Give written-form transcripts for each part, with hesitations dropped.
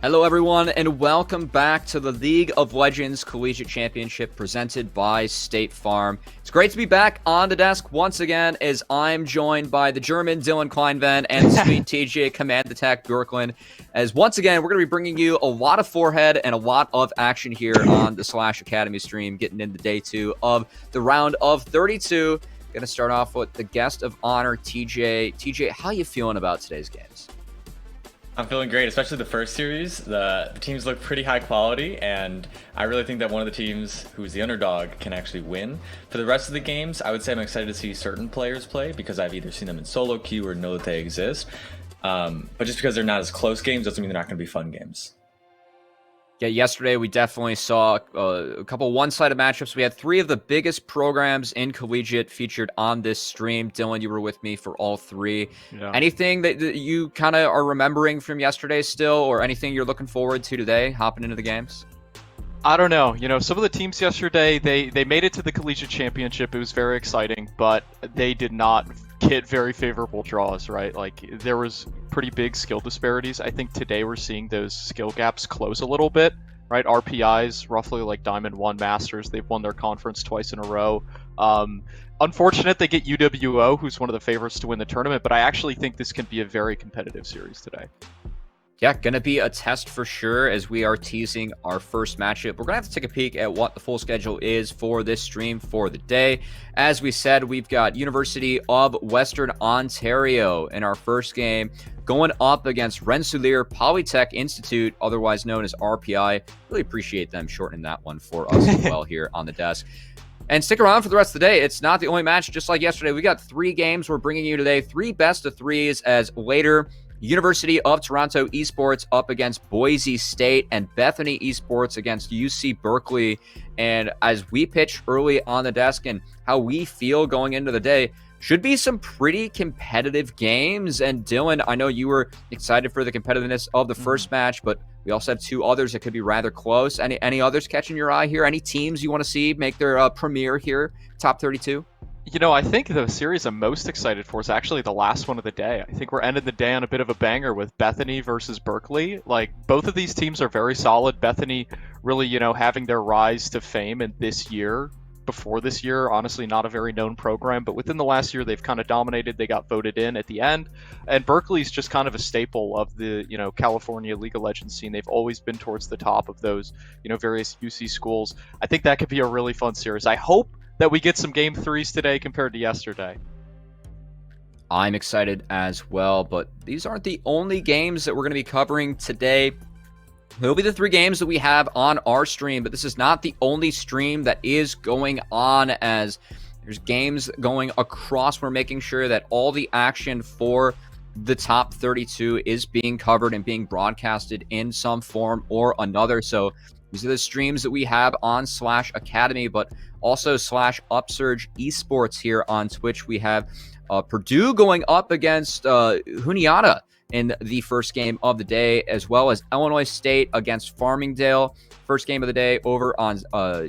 Hello, everyone, and welcome back to the League of Legends Collegiate Championship presented by State Farm. It's great to be back on the desk once again as I'm joined by the German Dylan Kleinven and the sweet TJ Command Attack Bjorklund. As once again, we're going to be bringing you a lot of forehead and a lot of action here on the Slash Academy stream, getting into day 2 of the round of 32. Going to start off with the guest of honor, TJ. TJ, how you feeling about today's games? I'm feeling great, especially the first series. The teams look pretty high quality, and I really think that one of the teams who's the underdog can actually win. For the rest of the games, I would say I'm excited to see certain players play because I've either seen them in solo queue or know that they exist. But just because they're not as close games doesn't mean they're not going to be fun games. Yeah, yesterday we definitely saw a couple one-sided matchups. We had 3 of the biggest programs in collegiate featured on this stream. Dylan, you were with me for all 3. Yeah. Anything that you kind of are remembering from yesterday still, or anything you're looking forward to today, hopping into the games? I don't know. You know, some of the teams yesterday, they made it to the collegiate championship. It was very exciting, but they did not get very favorable draws, right? Like, there was pretty big skill disparities. I think today we're seeing those skill gaps close a little bit, right? RPIs, roughly like Diamond 1 Masters. They've won their conference twice in a row. Unfortunate they get UWO, who's one of the favorites to win the tournament, but I actually think this can be a very competitive series today. Yeah, going to be a test for sure as we are teasing our first matchup. We're going to have to take a peek at what the full schedule is for this stream for the day. As we said, we've got University of Western Ontario in our first game going up against Rensselaer Polytech Institute, otherwise known as RPI. Really appreciate them shortening that one for us as well here on the desk. And stick around for the rest of the day. It's not the only match, just like yesterday. We got 3 games we're bringing you today, 3 best of 3s as later University of Toronto Esports up against Boise State and Bethany Esports against UC Berkeley. And as we pitched early on the desk and how we feel going into the day, should be some pretty competitive games. And Dylan, I know you were excited for the competitiveness of the first match, but we also have 2 others that could be rather close. Any others catching your eye here? Any teams you want to see make their premiere here, top 32? You know, I think the series I'm most excited for is actually the last one of the day. I think we're ending the day on a bit of a banger with Bethany versus Berkeley. Like, both of these teams are very solid. Bethany really, having their rise to fame in this year. Before this year, honestly, not a very known program, but within the last year, they've kind of dominated. They got voted in at the end. And Berkeley's just kind of a staple of the, California League of Legends scene. They've always been towards the top of those, various UC schools. I think that could be a really fun series. I hope that we get some game 3s today compared to yesterday. I'm excited as well, but these aren't the only games that we're going to be covering today. It'll be the 3 games that we have on our stream, but this is not the only stream that is going on, as there's games going across. We're making sure that all the action for the top 32 is being covered and being broadcasted in some form or another. So these are the streams that we have on Slash Academy, but also Slash Upsurge Esports here on Twitch. We have Purdue going up against Juniata in the first game of the day, as well as Illinois State against Farmingdale. First game of the day over on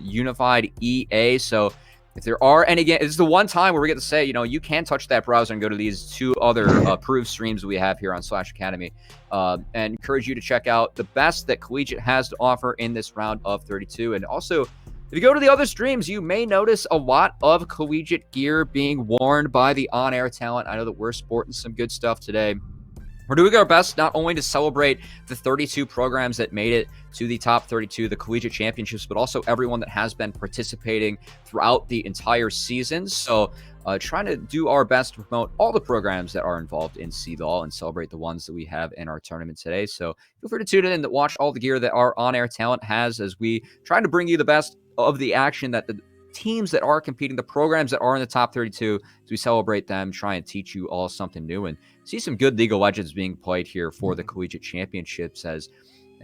Unified EA. So if there are any games, this is the one time where we get to say, you can touch that browser and go to these 2 other approved streams we have here on Slash Academy. And encourage you to check out the best that Collegiate has to offer in this round of 32. And also, if you go to the other streams, you may notice a lot of Collegiate gear being worn by the on-air talent. I know that we're sporting some good stuff today. We're doing our best not only to celebrate the 32 programs that made it to the top 32, the collegiate championships, but also everyone that has been participating throughout the entire season. So trying to do our best to promote all the programs that are involved in CVOL and celebrate the ones that we have in our tournament today. So feel free to tune in and watch all the gear that our on-air talent has as we try to bring you the best of the action that the teams that are competing, the programs that are in the top 32, as we celebrate them, try and teach you all something new and see some good League of Legends being played here for the collegiate championships. As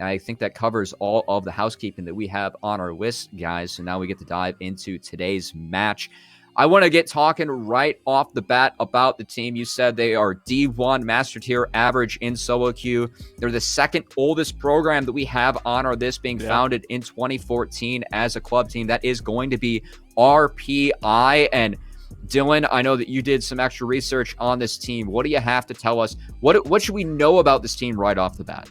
I think that covers all of the housekeeping that we have on our list, guys. So now we get to dive into today's match. I want to get talking right off the bat about the team. You said they are D1 Master Tier average in solo queue. They're the second oldest program that we have on our list, being founded in 2014 as a club team. That is going to be RPI. And Dylan, I know that you did some extra research on this team. What do you have to tell us? What should we know about this team right off the bat?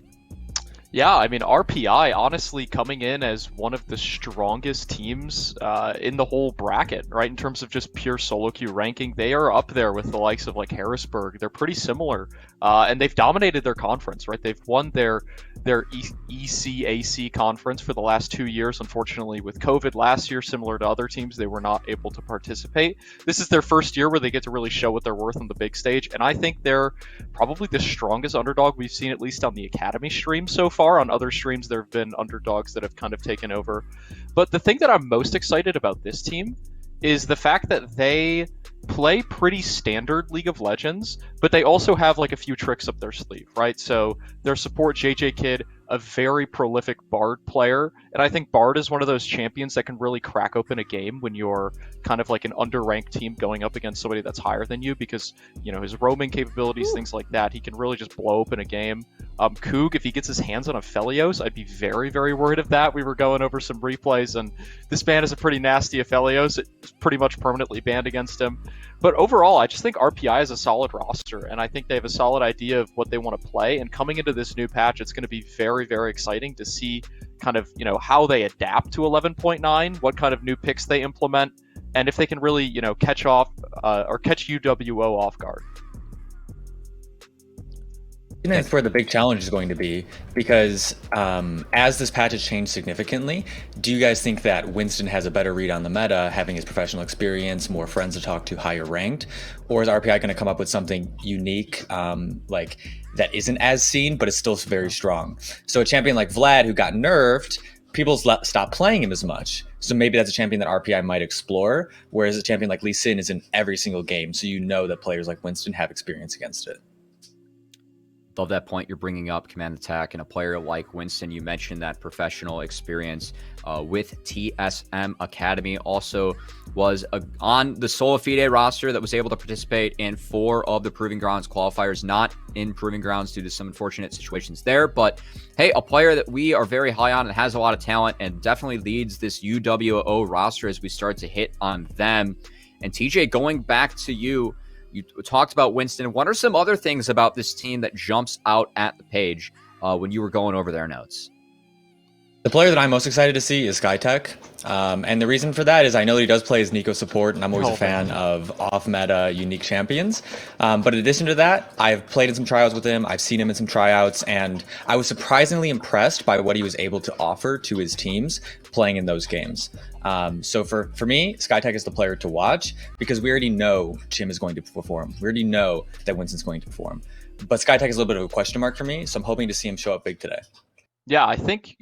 Yeah, I mean, RPI honestly coming in as one of the strongest teams in the whole bracket, right? In terms of just pure solo queue ranking, they are up there with the likes of like Harrisburg. They're pretty similar, and they've dominated their conference, right? They've won their ECAC conference for the last 2 years. Unfortunately, with COVID last year, similar to other teams, they were not able to participate. This is their first year where they get to really show what they're worth on the big stage, and I think they're probably the strongest underdog we've seen, at least on the Academy stream so far. On other streams, there have been underdogs that have kind of taken over. But the thing that I'm most excited about this team is the fact that they play pretty standard League of Legends, but they also have like a few tricks up their sleeve, right? So their support JJ Kidd, a very prolific Bard player, and I think Bard is one of those champions that can really crack open a game when you're kind of like an underranked team going up against somebody that's higher than you, because his roaming capabilities, things like that, he can really just blow open a game. Koog, if he gets his hands on a Aphelios, I'd be very, very worried of that. We were going over some replays, and this ban is a pretty nasty Aphelios. It's pretty much permanently banned against him. But overall, I just think RPI is a solid roster, and I think they have a solid idea of what they want to play. And coming into this new patch, it's going to be very, very exciting to see kind of, how they adapt to 11.9, what kind of new picks they implement, and if they can really, catch UWO off guard. I think that's where the big challenge is going to be, because as this patch has changed significantly, do you guys think that Winston has a better read on the meta, having his professional experience, more friends to talk to, higher ranked, or is RPI going to come up with something unique, like that isn't as seen but is still very strong? So a champion like Vlad, who got nerfed, people stop playing him as much. So maybe that's a champion that RPI might explore, whereas a champion like Lee Sin is in every single game, so that players like Winston have experience against it. Love that point you're bringing up, Command Attack, and a player like Winston. You mentioned that professional experience with TSM Academy. Also was on the Sola Fide roster that was able to participate in 4 of the Proving Grounds qualifiers. Not in Proving Grounds due to some unfortunate situations there, but hey, a player that we are very high on and has a lot of talent and definitely leads this UWO roster as we start to hit on them. And TJ, going back to you, you talked about Winston. What are some other things about this team that jumps out at the page when you were going over their notes? The player that I'm most excited to see is Skytech. And the reason for that is I know that he does play as Nico support, and I'm always a fan of off-meta unique champions. But in addition to that, I've played in some tryouts with him. I've seen him in some tryouts, and I was surprisingly impressed by what he was able to offer to his teams playing in those games. So for me, Skytech is the player to watch, because we already know Chim is going to perform. We already know that Winston's going to perform. But Skytech is a little bit of a question mark for me, so I'm hoping to see him show up big today. Yeah, I think,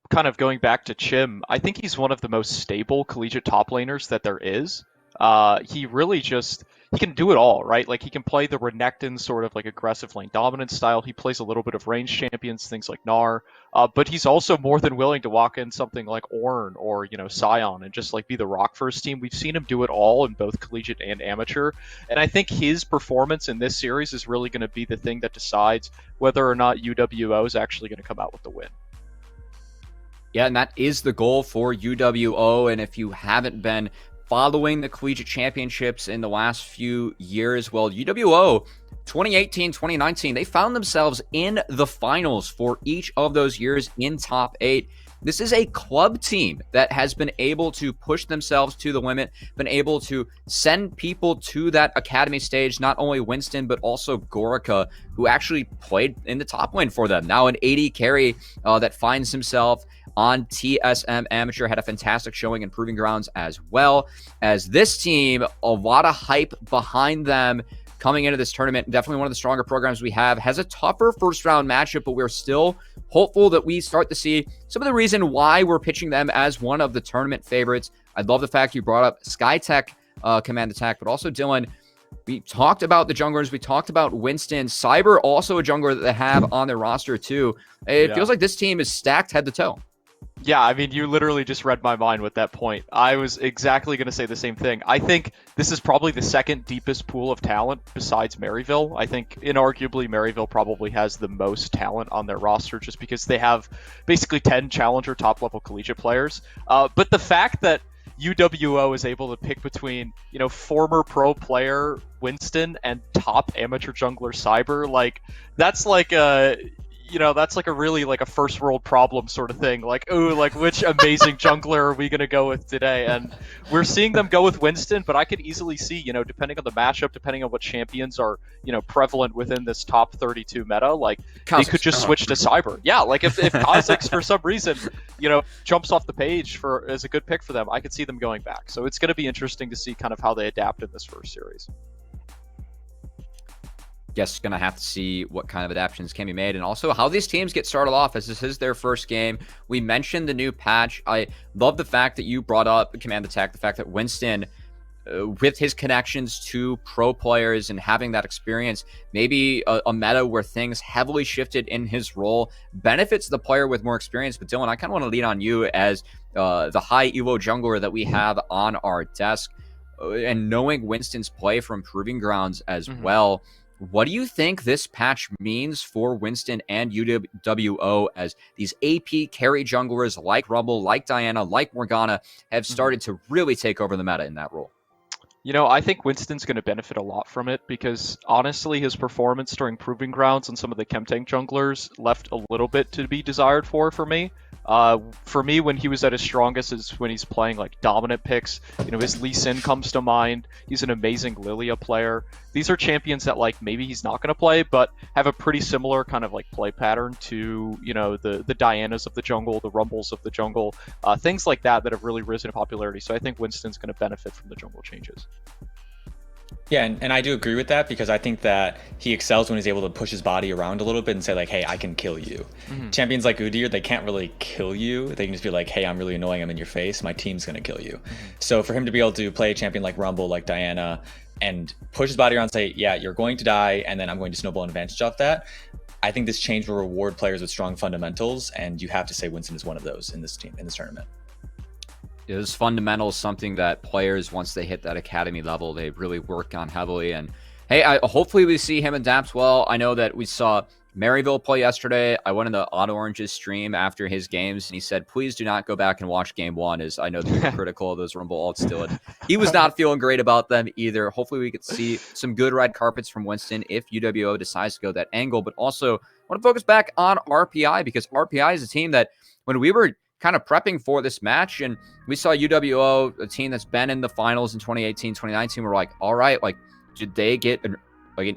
kind of going back to Chim, I think he's one of the most stable collegiate top laners that there is. He really he can do it all, right? Like, he can play the Renekton sort of like aggressive lane dominance style. He plays a little bit of range champions, things like Gnar. But he's also more than willing to walk in something like Ornn or, Sion and just like be the rock first team. We've seen him do it all in both collegiate and amateur. And I think his performance in this series is really going to be the thing that decides whether or not UWO is actually going to come out with the win. Yeah, and that is the goal for UWO. And if you haven't been following the collegiate championships in the last few years, well, UWO 2018, 2019, they found themselves in the finals for each of those years in top 8. This is a club team that has been able to push themselves to the limit, been able to send people to that academy stage, not only Winston, but also Gorica, who actually played in the top lane for them. Now an 80 carry that finds himself on TSM Amateur, had a fantastic showing in Proving Grounds as well. As this team, a lot of hype behind them coming into this tournament. Definitely one of the stronger programs we have. Has a tougher first round matchup, but we're still hopeful that we start to see some of the reason why we're pitching them as one of the tournament favorites. I love the fact you brought up Skytech Command Attack, but also Dylan, we talked about the junglers. We talked about Winston. Cyber, also a jungler that they have on their roster too. It feels like this team is stacked head to toe. Yeah, I mean, you literally just read my mind with that point. I was exactly going to say the same thing. I think this is probably the second deepest pool of talent besides Maryville. I think, inarguably, Maryville probably has the most talent on their roster just because they have basically 10 challenger top-level collegiate players. But the fact that UWO is able to pick between, former pro player Winston and top amateur jungler Cyber, like, that's like a... that's like a really like a first world problem sort of thing. Like, ooh, like which amazing jungler are we gonna go with today? And we're seeing them go with Winston, but I could easily see, depending on the matchup, depending on what champions are, prevalent within this top 32 meta, like they could just switch to Cyber. Yeah, like if Kha'Zix for some reason, jumps off the page for as a good pick for them, I could see them going back. So it's going to be interesting to see kind of how they adapt in this first series. Guess going to have to see what kind of adaptations can be made, and also how these teams get started off, as this is their first game. We mentioned the new patch. I love the fact that you brought up Command Attack, the fact that Winston, with his connections to pro players and having that experience, maybe a meta where things heavily shifted in his role benefits the player with more experience. But Dylan, I kind of want to lean on you as the high EVO jungler that we have on our desk, and knowing Winston's play from Proving Grounds as well. What do you think this patch means for Winston and UWO, as these AP carry junglers like Rumble, like Diana, like Morgana have started to really take over the meta in that role? I think Winston's going to benefit a lot from it, because honestly, his performance during Proving Grounds and some of the Chemtank junglers left a little bit to be desired for me. For me, when he was at his strongest is when he's playing like dominant picks. His Lee Sin comes to mind. He's an amazing Lilia player. These are champions that like maybe he's not going to play, but have a pretty similar kind of like play pattern to the Dianas of the jungle, the Rumbles of the jungle, things like that have really risen in popularity. So I think Winston's going to benefit from the jungle changes. Yeah, and I do agree with that, because I think that he excels when he's able to push his body around a little bit and say like, hey, I can kill you. Champions like Udyr, they can't really kill you. They can just be like, hey, I'm really annoying, I'm in your face, my team's going to kill you. So for him to be able to play a champion like Rumble, like Diana, and push his body around and say, yeah, you're going to die, and then I'm going to snowball an advantage off that, I think this change will reward players with strong fundamentals, and you have to say Winston is one of those in this tournament. Those fundamentals, something that players, once they hit that academy level, they really work on heavily. And hey, hopefully we see him adapt well. I know that we saw Maryville play yesterday. I went in the Auto Orange's stream after his games, and he said, please do not go back and watch game one, as I know that you're critical of those Rumble ults still. And he was not feeling great about them either. Hopefully we could see some good red carpets from Winston if UWO decides to go that angle. But also, I want to focus back on RPI, because RPI is a team that when we were kind of prepping for this match, and we saw UWO, a team that's been in the finals in 2018, 2019, we're like, all right, like, did they get an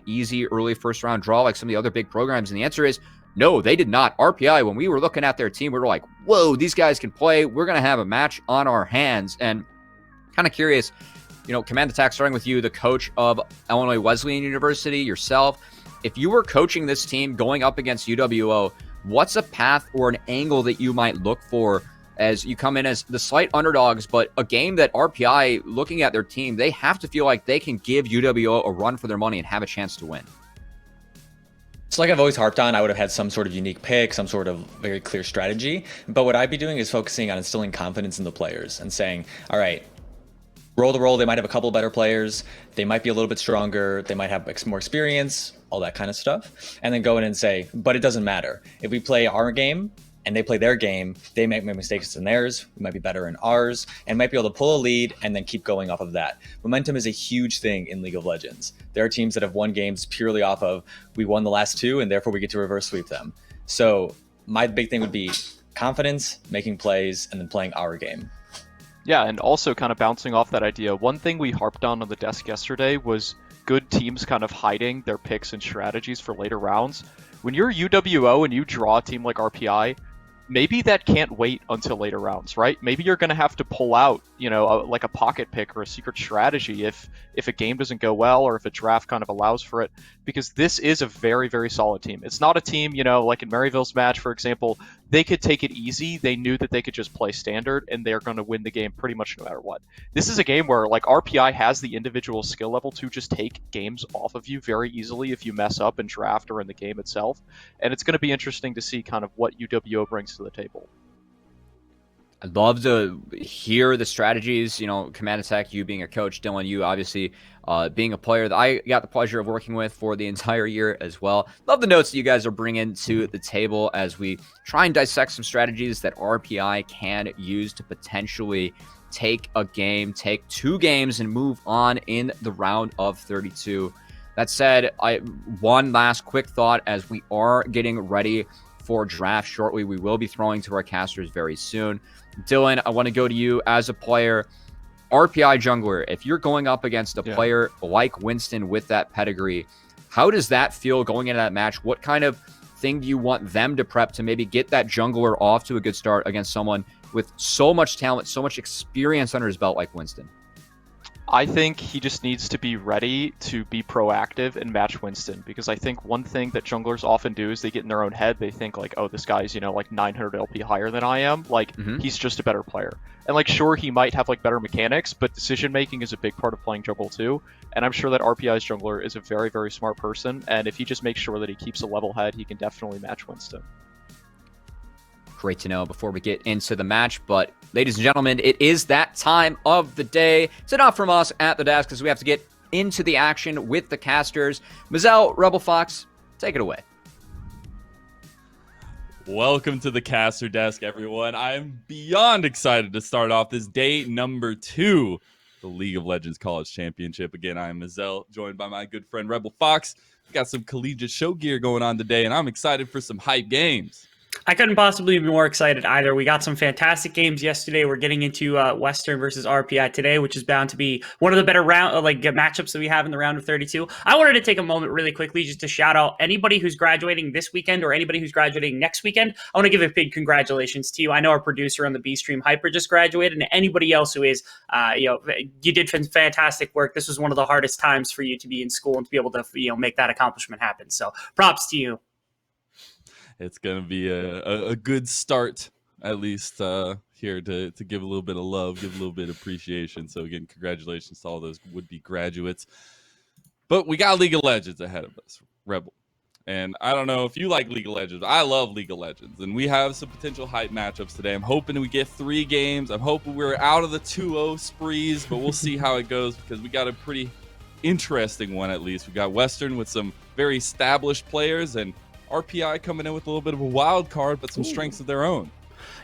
easy early first round draw like some of the other big programs? And the answer is no, they did not. RPI, when we were looking at their team, we were like, whoa, these guys can play. We're going to have a match on our hands. And kind of curious, Command Attack, starting with you, the coach of Illinois Wesleyan University, yourself, if you were coaching this team going up against UWO, what's a path or an angle that you might look for as you come in as the slight underdogs, but a game that RPI, looking at their team, they have to feel like they can give UWO a run for their money and have a chance to win? So like I've always harped on, I would have had some sort of unique pick, some sort of very clear strategy. But what I'd be doing is focusing on instilling confidence in the players and saying, all right, roll the roll. They might have a couple better players. They might be a little bit stronger. They might have more experience, all that kind of stuff. And then go in and say, but it doesn't matter. If we play our game and they play their game, they might make mistakes in theirs. We might be better in ours and might be able to pull a lead and then keep going off of that. Momentum is a huge thing in League of Legends. There are teams that have won games purely off of, we won the last two and therefore we get to reverse sweep them. So my big thing would be confidence, making plays, and then playing our game. Yeah, and also kind of bouncing off that idea, one thing we harped on the desk yesterday was good teams kind of hiding their picks and strategies for later rounds. When you're UWO and you draw a team like RPI, maybe that can't wait until later rounds, right? Maybe you're going to have to pull out, like a pocket pick or a secret strategy if a game doesn't go well or if a draft kind of allows for it, because this is a very, very solid team. It's not a team, like in Maryville's match, for example, they could take it easy. They knew that they could just play standard and they're going to win the game pretty much no matter what. This is a game where like RPI has the individual skill level to just take games off of you very easily if you mess up in draft or in the game itself. And it's going to be interesting to see kind of what UWO brings to the table. I'd love to hear the strategies, Command Attack, you being a coach, Dylan, you obviously being a player that I got the pleasure of working with for the entire year as well. Love the notes that you guys are bringing to the table as we try and dissect some strategies that RPI can use to potentially take a game, take two games, and move on in the round of 32. That said, one last quick thought as we are getting ready for draft shortly. We will be throwing to our casters very soon. Dylan, I want to go to you as a player. RPI jungler, if you're going up against a player like Winston with that pedigree, how does that feel going into that match? What kind of thing do you want them to prep to maybe get that jungler off to a good start against someone with so much talent, so much experience under his belt like Winston? I think he just needs to be ready to be proactive and match Winston, because I think one thing that junglers often do is they get in their own head. They think like, oh, this guy's, like 900 LP higher than I am. Like, he's just a better player. And like, sure, he might have like better mechanics, but decision making is a big part of playing jungle too. And I'm sure that RPI's jungler is a very, very smart person. And if he just makes sure that he keeps a level head, he can definitely match Winston. Great to know before we get into the match. But ladies and gentlemen, it is that time of the day. It's enough from us at the desk because we have to get into the action with the casters. Mazel, Rebel Fox, take it away. Welcome to the caster desk, everyone. I'm beyond excited to start off this day number 2, the League of Legends College Championship. Again, I am Mazel, joined by my good friend Rebel Fox. We got some collegiate show gear going on today, and I'm excited for some hype games. I couldn't possibly be more excited either. We got some fantastic games yesterday. We're getting into Western versus RPI today, which is bound to be one of the better matchups that we have in the round of 32. I wanted to take a moment really quickly just to shout out anybody who's graduating this weekend or anybody who's graduating next weekend. I want to give a big congratulations to you. I know our producer on the B Stream Hyper just graduated, and anybody else who is, you did fantastic work. This was one of the hardest times for you to be in school and to be able to, make that accomplishment happen. So props to you. It's going to be a good start, at least here to give a little bit of love, give a little bit of appreciation. So again, congratulations to all those would-be graduates. But we got League of Legends ahead of us, Rebel. And I don't know if you like League of Legends. I love League of Legends. And we have some potential hype matchups today. I'm hoping we get 3 games. I'm hoping we're out of the 2-0 sprees, but we'll see how it goes because we got a pretty interesting one at least. We got Western with some very established players and RPI coming in with a little bit of a wild card, but some strengths of their own.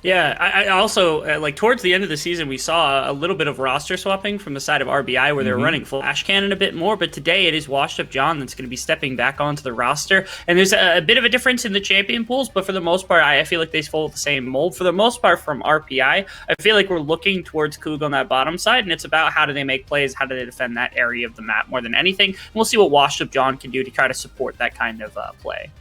Yeah, I also, towards the end of the season, we saw a little bit of roster swapping from the side of RBI where they're running Flash Cannon a bit more, but today it is Washed Up John that's going to be stepping back onto the roster. And there's a bit of a difference in the champion pools, but for the most part, I feel like they follow the same mold. For the most part, from RPI, I feel like we're looking towards Koog on that bottom side, and it's about how do they make plays, how do they defend that area of the map more than anything. And we'll see what Washed Up John can do to try to support that kind of play.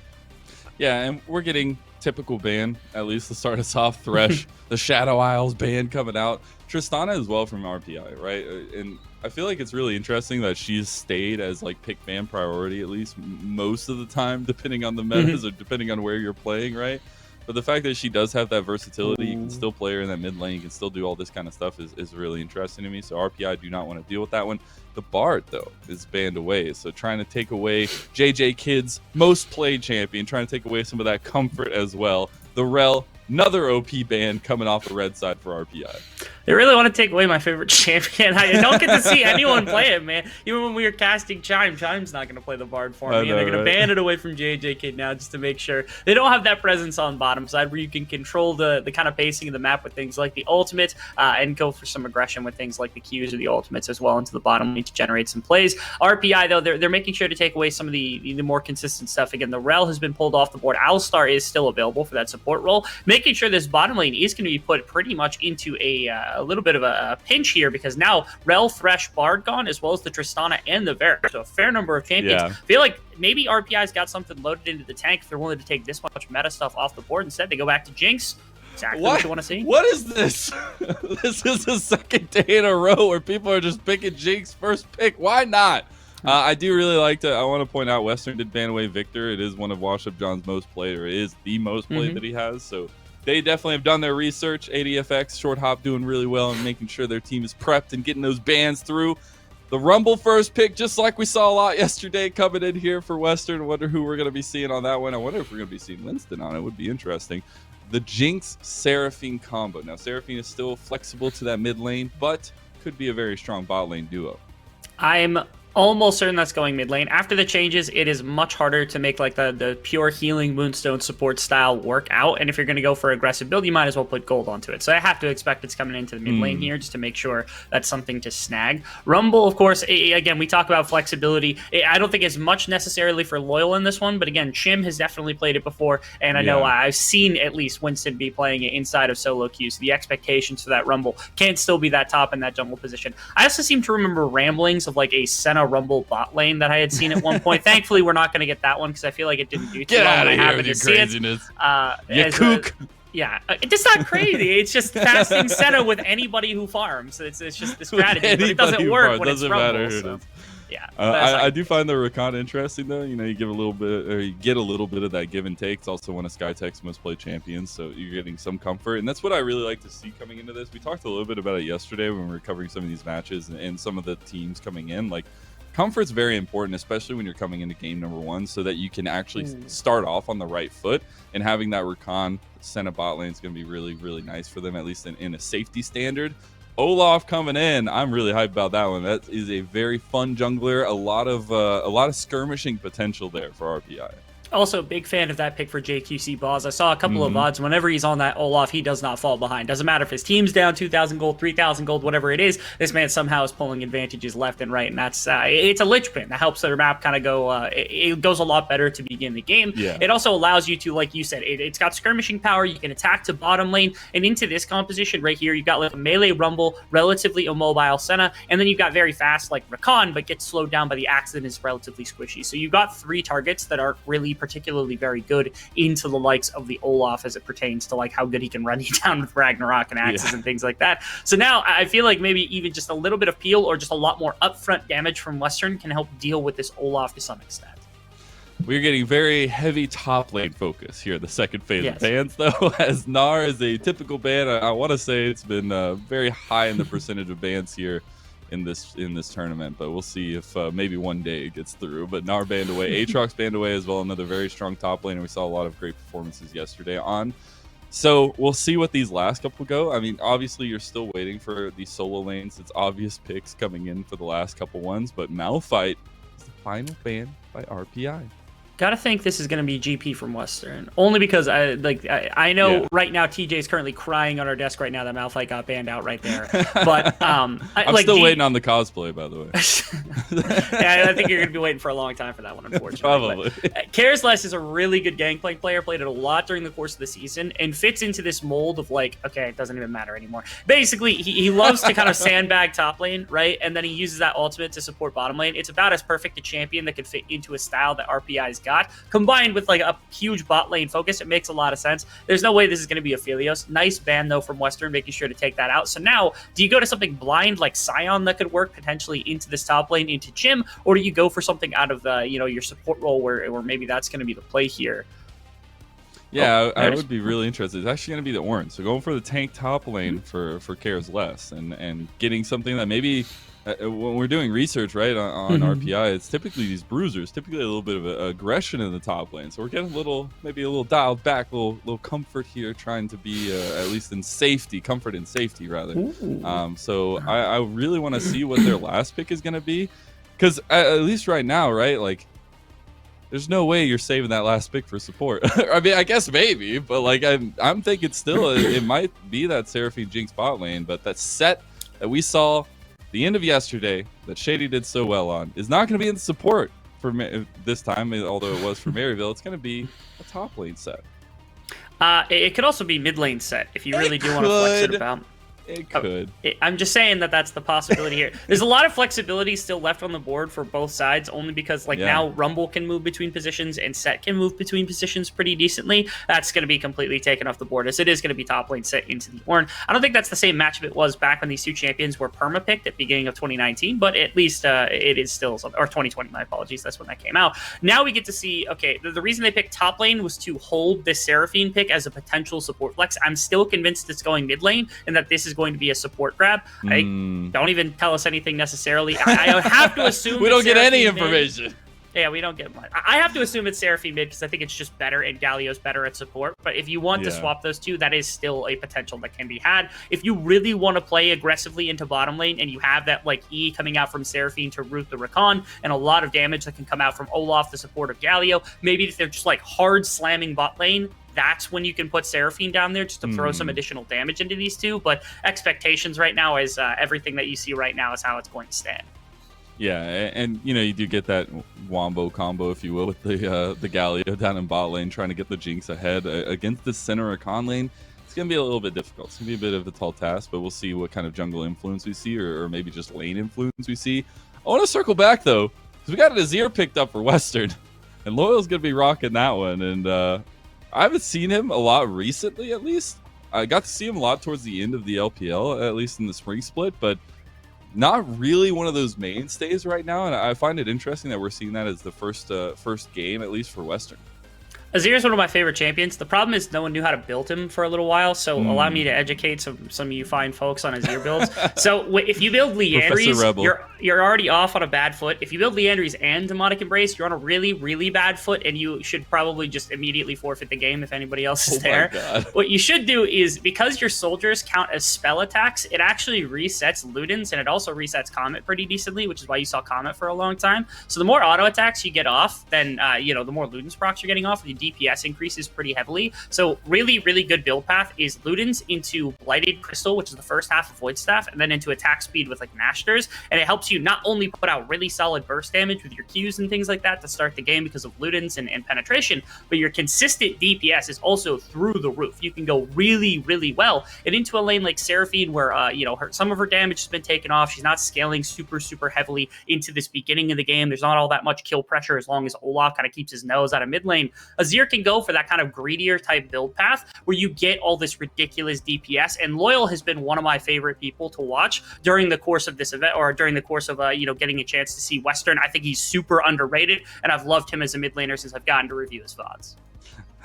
Yeah, and we're getting typical ban, at least to start us off. Thresh, the Shadow Isles ban coming out. Tristana as well from RPI, right? And I feel like it's really interesting that she's stayed as like pick ban priority at least most of the time, depending on the metas or depending on where you're playing, right? But the fact that she does have that versatility, you can still play her in that mid lane, you can still do all this kind of stuff is really interesting to me. So RPI do not want to deal with that one. The Bard, though, is banned away. So trying to take away JJ Kidd's most played champion, trying to take away some of that comfort as well. The Rel, another OP ban coming off the red side for RPI. They really want to take away my favorite champion. I don't get to see anyone play it, man. Even when we were casting Chime's not going to play the Bard for me. And they're going to ban it away from JJ Kidd now just to make sure they don't have that presence on bottom side where you can control the kind of pacing of the map with things like the ultimate and go for some aggression with things like the Qs or the ultimates as well into the bottom lane to generate some plays. RPI, though, they're making sure to take away some of the more consistent stuff. Again, the Rel has been pulled off the board. Alistar is still available for that support role, making sure this bottom lane is going to be put pretty much into a little bit of a pinch here because now Rel, Thresh, Bard gone, as well as the Tristana and the Vera. So a fair number of champions. Yeah. I feel like maybe RPI's got something loaded into the tank if they're willing to take this much meta stuff off the board. Instead, they go back to Jinx. Exactly what you want to see. What is this? This is the second day in a row where people are just picking Jinx first pick. Why not? I do really like to. I want to point out Western did ban away Victor. It is one of Wash Up John's most played, or it is the most played that he has. So they definitely have done their research. ADFX, Short Hop doing really well and making sure their team is prepped and getting those bans through. The Rumble first pick, just like we saw a lot yesterday, coming in here for Western. I wonder who we're going to be seeing on that one. I wonder if we're going to be seeing Winston on it. Would be interesting. The Jinx Seraphine combo. Now, Seraphine is still flexible to that mid lane, but could be a very strong bot lane duo. I'm Almost certain that's going mid lane. After the changes, it is much harder to make like the pure healing Moonstone support style work out. And if you're going to go for aggressive build, you might as well put gold onto it. So I have to expect it's coming into the mid lane here just to make sure that's something to snag. Rumble, of course, again, we talk about flexibility. I don't think it's much necessarily for Loyal in this one, but again, Chim has definitely played it before. And I know I've seen at least Winston be playing it inside of solo queues. So the expectations for that Rumble can still be that top in that jungle position. I also seem to remember ramblings of like a Senna Rumble bot lane that I had seen at one point. Thankfully, we're not going to get that one because I feel like it didn't do too well when I happened to see it. You kook. Yeah, it's not crazy. It's just casting Senna with anybody who farms. It's just the strategy, but it doesn't work when it's Rumble. So. Yeah, I do find the Rakan interesting though. You know, you give a little bit, or you get a little bit of that give and take. It's also one of SkyTech's most played champions, so you're getting some comfort, and that's what I really like to see coming into this. We talked a little bit about it yesterday when we were covering some of these matches and some of the teams coming in. Like, comfort's very important, especially when you're coming into game number 1, so that you can actually start off on the right foot. And having that Rakan Senna bot lane is going to be really, really nice for them, at least in a safety standard. Olaf coming in, I'm really hyped about that one. That is a very fun jungler. A lot of skirmishing potential there for RPI. Also, big fan of that pick for JQC Boz. I saw a couple of VODs. Whenever he's on that Olaf, he does not fall behind. Doesn't matter if his team's down 2,000 gold, 3,000 gold, whatever it is. This man somehow is pulling advantages left and right, and that's it's a linchpin that helps their map kind of go. It goes a lot better to begin the game. Yeah. It also allows you to, like you said, it's got skirmishing power. You can attack to bottom lane, and into this composition right here, you've got like a melee Rumble, relatively immobile Senna, and then you've got very fast like Rakan, but gets slowed down by the axe and is relatively squishy. So you've got 3 targets that aren't really particularly very good into the likes of the Olaf as it pertains to like how good he can run you down with Ragnarok and axes and things like that. So now I feel like maybe even just a little bit of peel or just a lot more upfront damage from Western can help deal with this Olaf to some extent. We're getting very heavy top lane focus here, the second phase of bans, though, as Gnar is a typical ban. I want to say it's been very high in the percentage of bans here in this tournament, but we'll see if maybe one day it gets through. But Gnar banned away, Aatrox banned away as well, another very strong top lane, and we saw a lot of great performances yesterday on. So we'll see what these last couple go. I mean, obviously you're still waiting for these solo lanes. It's obvious picks coming in for the last couple ones, but Malphite is the final ban by RPI. Gotta think this is gonna be GP from Western, only because I know right now TJ is currently crying on our desk right now that Malphite got banned out right there. But I'm still waiting on the cosplay, by the way. Yeah, I think you're gonna be waiting for a long time for that one, unfortunately. Probably. Cares Less is a really good gangplank player. Played it a lot during the course of the season and fits into this mold of like, okay, it doesn't even matter anymore. Basically, he loves to kind of sandbag top lane, right? And then he uses that ultimate to support bottom lane. It's about as perfect a champion that could fit into a style that RPI's got, combined with like a huge bot lane focus. It makes a lot of sense. There's no way this is going to be a Philios. Nice ban though from Western, making sure to take that out. So now, do you go to something blind like Scion that could work potentially into this top lane, into Chim, or do you go for something out of the your support role where maybe that's going to be the play here? Yeah, I would be really interested. It's actually going to be the Orange. So going for the tank top lane for Cares Less and getting something that maybe when we're doing research, right, on RPI, it's typically these bruisers, typically a little bit of aggression in the top lane. So we're getting maybe a little dialed back, a little comfort here, trying to be at least in safety, comfort and safety rather. So I really want to see what their last pick is going to be, because at least right now, right, like there's no way you're saving that last pick for support. I mean, I guess maybe, but like I'm thinking still it might be that Seraphine Jinx bot lane, but that set that we saw the end of yesterday that Shady did so well on is not going to be in support for this time, although it was for Maryville. It's going to be a top lane set. It could also be mid lane set if you really do want to flex it about. It could. I'm just saying that's the possibility here. There's a lot of flexibility still left on the board for both sides, only because now Rumble can move between positions and Set can move between positions pretty decently. That's going to be completely taken off the board, as it is going to be top lane Set into the Ornn. I don't think that's the same matchup it was back when these two champions were perma-picked at the beginning of 2019, but at least it is still something. Or 2020, my apologies, that's when that came out. Now we get to see, okay, the reason they picked top lane was to hold this Seraphine pick as a potential support flex. I'm still convinced it's going mid lane and that this is going to be a support grab. Don't even tell us anything necessarily. I have to assume we don't get any information. Yeah, we don't get much. I have to assume it's Seraphine mid because I think it's just better and Galio's better at support. But if you want to swap those two, that is still a potential that can be had. If you really want to play aggressively into bottom lane and you have that like E coming out from Seraphine to root the Rakan and a lot of damage that can come out from Olaf, the support of Galio, maybe if they're just like hard slamming bot lane, that's when you can put Seraphine down there just to throw some additional damage into these two. But expectations right now is everything that you see right now is how it's going to stand. Yeah, and you know, you do get that wombo combo, if you will, with the Galio down in bot lane trying to get the Jinx ahead against the center Rakan lane. It's gonna be a little bit difficult. It's gonna be a bit of a tall task, but we'll see what kind of jungle influence we see, or maybe just lane influence we see. I want to circle back though, because we got an Azir picked up for Western, and Loyal's gonna be rocking that one. And I haven't seen him a lot recently, at least. I got to see him a lot towards the end of the LPL, at least in the spring split, but not really one of those mainstays right now, and I find it interesting that we're seeing that as the first game, at least for Western. Azir is one of my favorite champions. The problem is no one knew how to build him for a little while, so allow me to educate some of you fine folks on Azir builds. So if you build Liandry's, you're already off on a bad foot. If you build Liandry's and Demonic Embrace, you're on a really, really bad foot, and you should probably just immediately forfeit the game if anybody else is there. What you should do is, because your soldiers count as spell attacks, it actually resets Ludens, and it also resets Comet pretty decently, which is why you saw Comet for a long time. So the more auto attacks you get off, then the more Ludens procs you're getting off. The DPS increases pretty heavily. So really, really good build path is Ludens into Blighted Crystal, which is the first half of Void Staff, and then into attack speed with like Nashters. And it helps you not only put out really solid burst damage with your Qs and things like that to start the game because of Ludens and penetration, but your consistent DPS is also through the roof. You can go really, really well. And into a lane like Seraphine where, some of her damage has been taken off. She's not scaling super, super heavily into this beginning of the game. There's not all that much kill pressure as long as Olaf kind of keeps his nose out of mid lane. Azir can go for that kind of greedier type build path where you get all this ridiculous DPS, and Loyal has been one of my favorite people to watch during the course of this event, or during the course of getting a chance to see Western. I think he's super underrated, and I've loved him as a mid laner since I've gotten to review his VODs.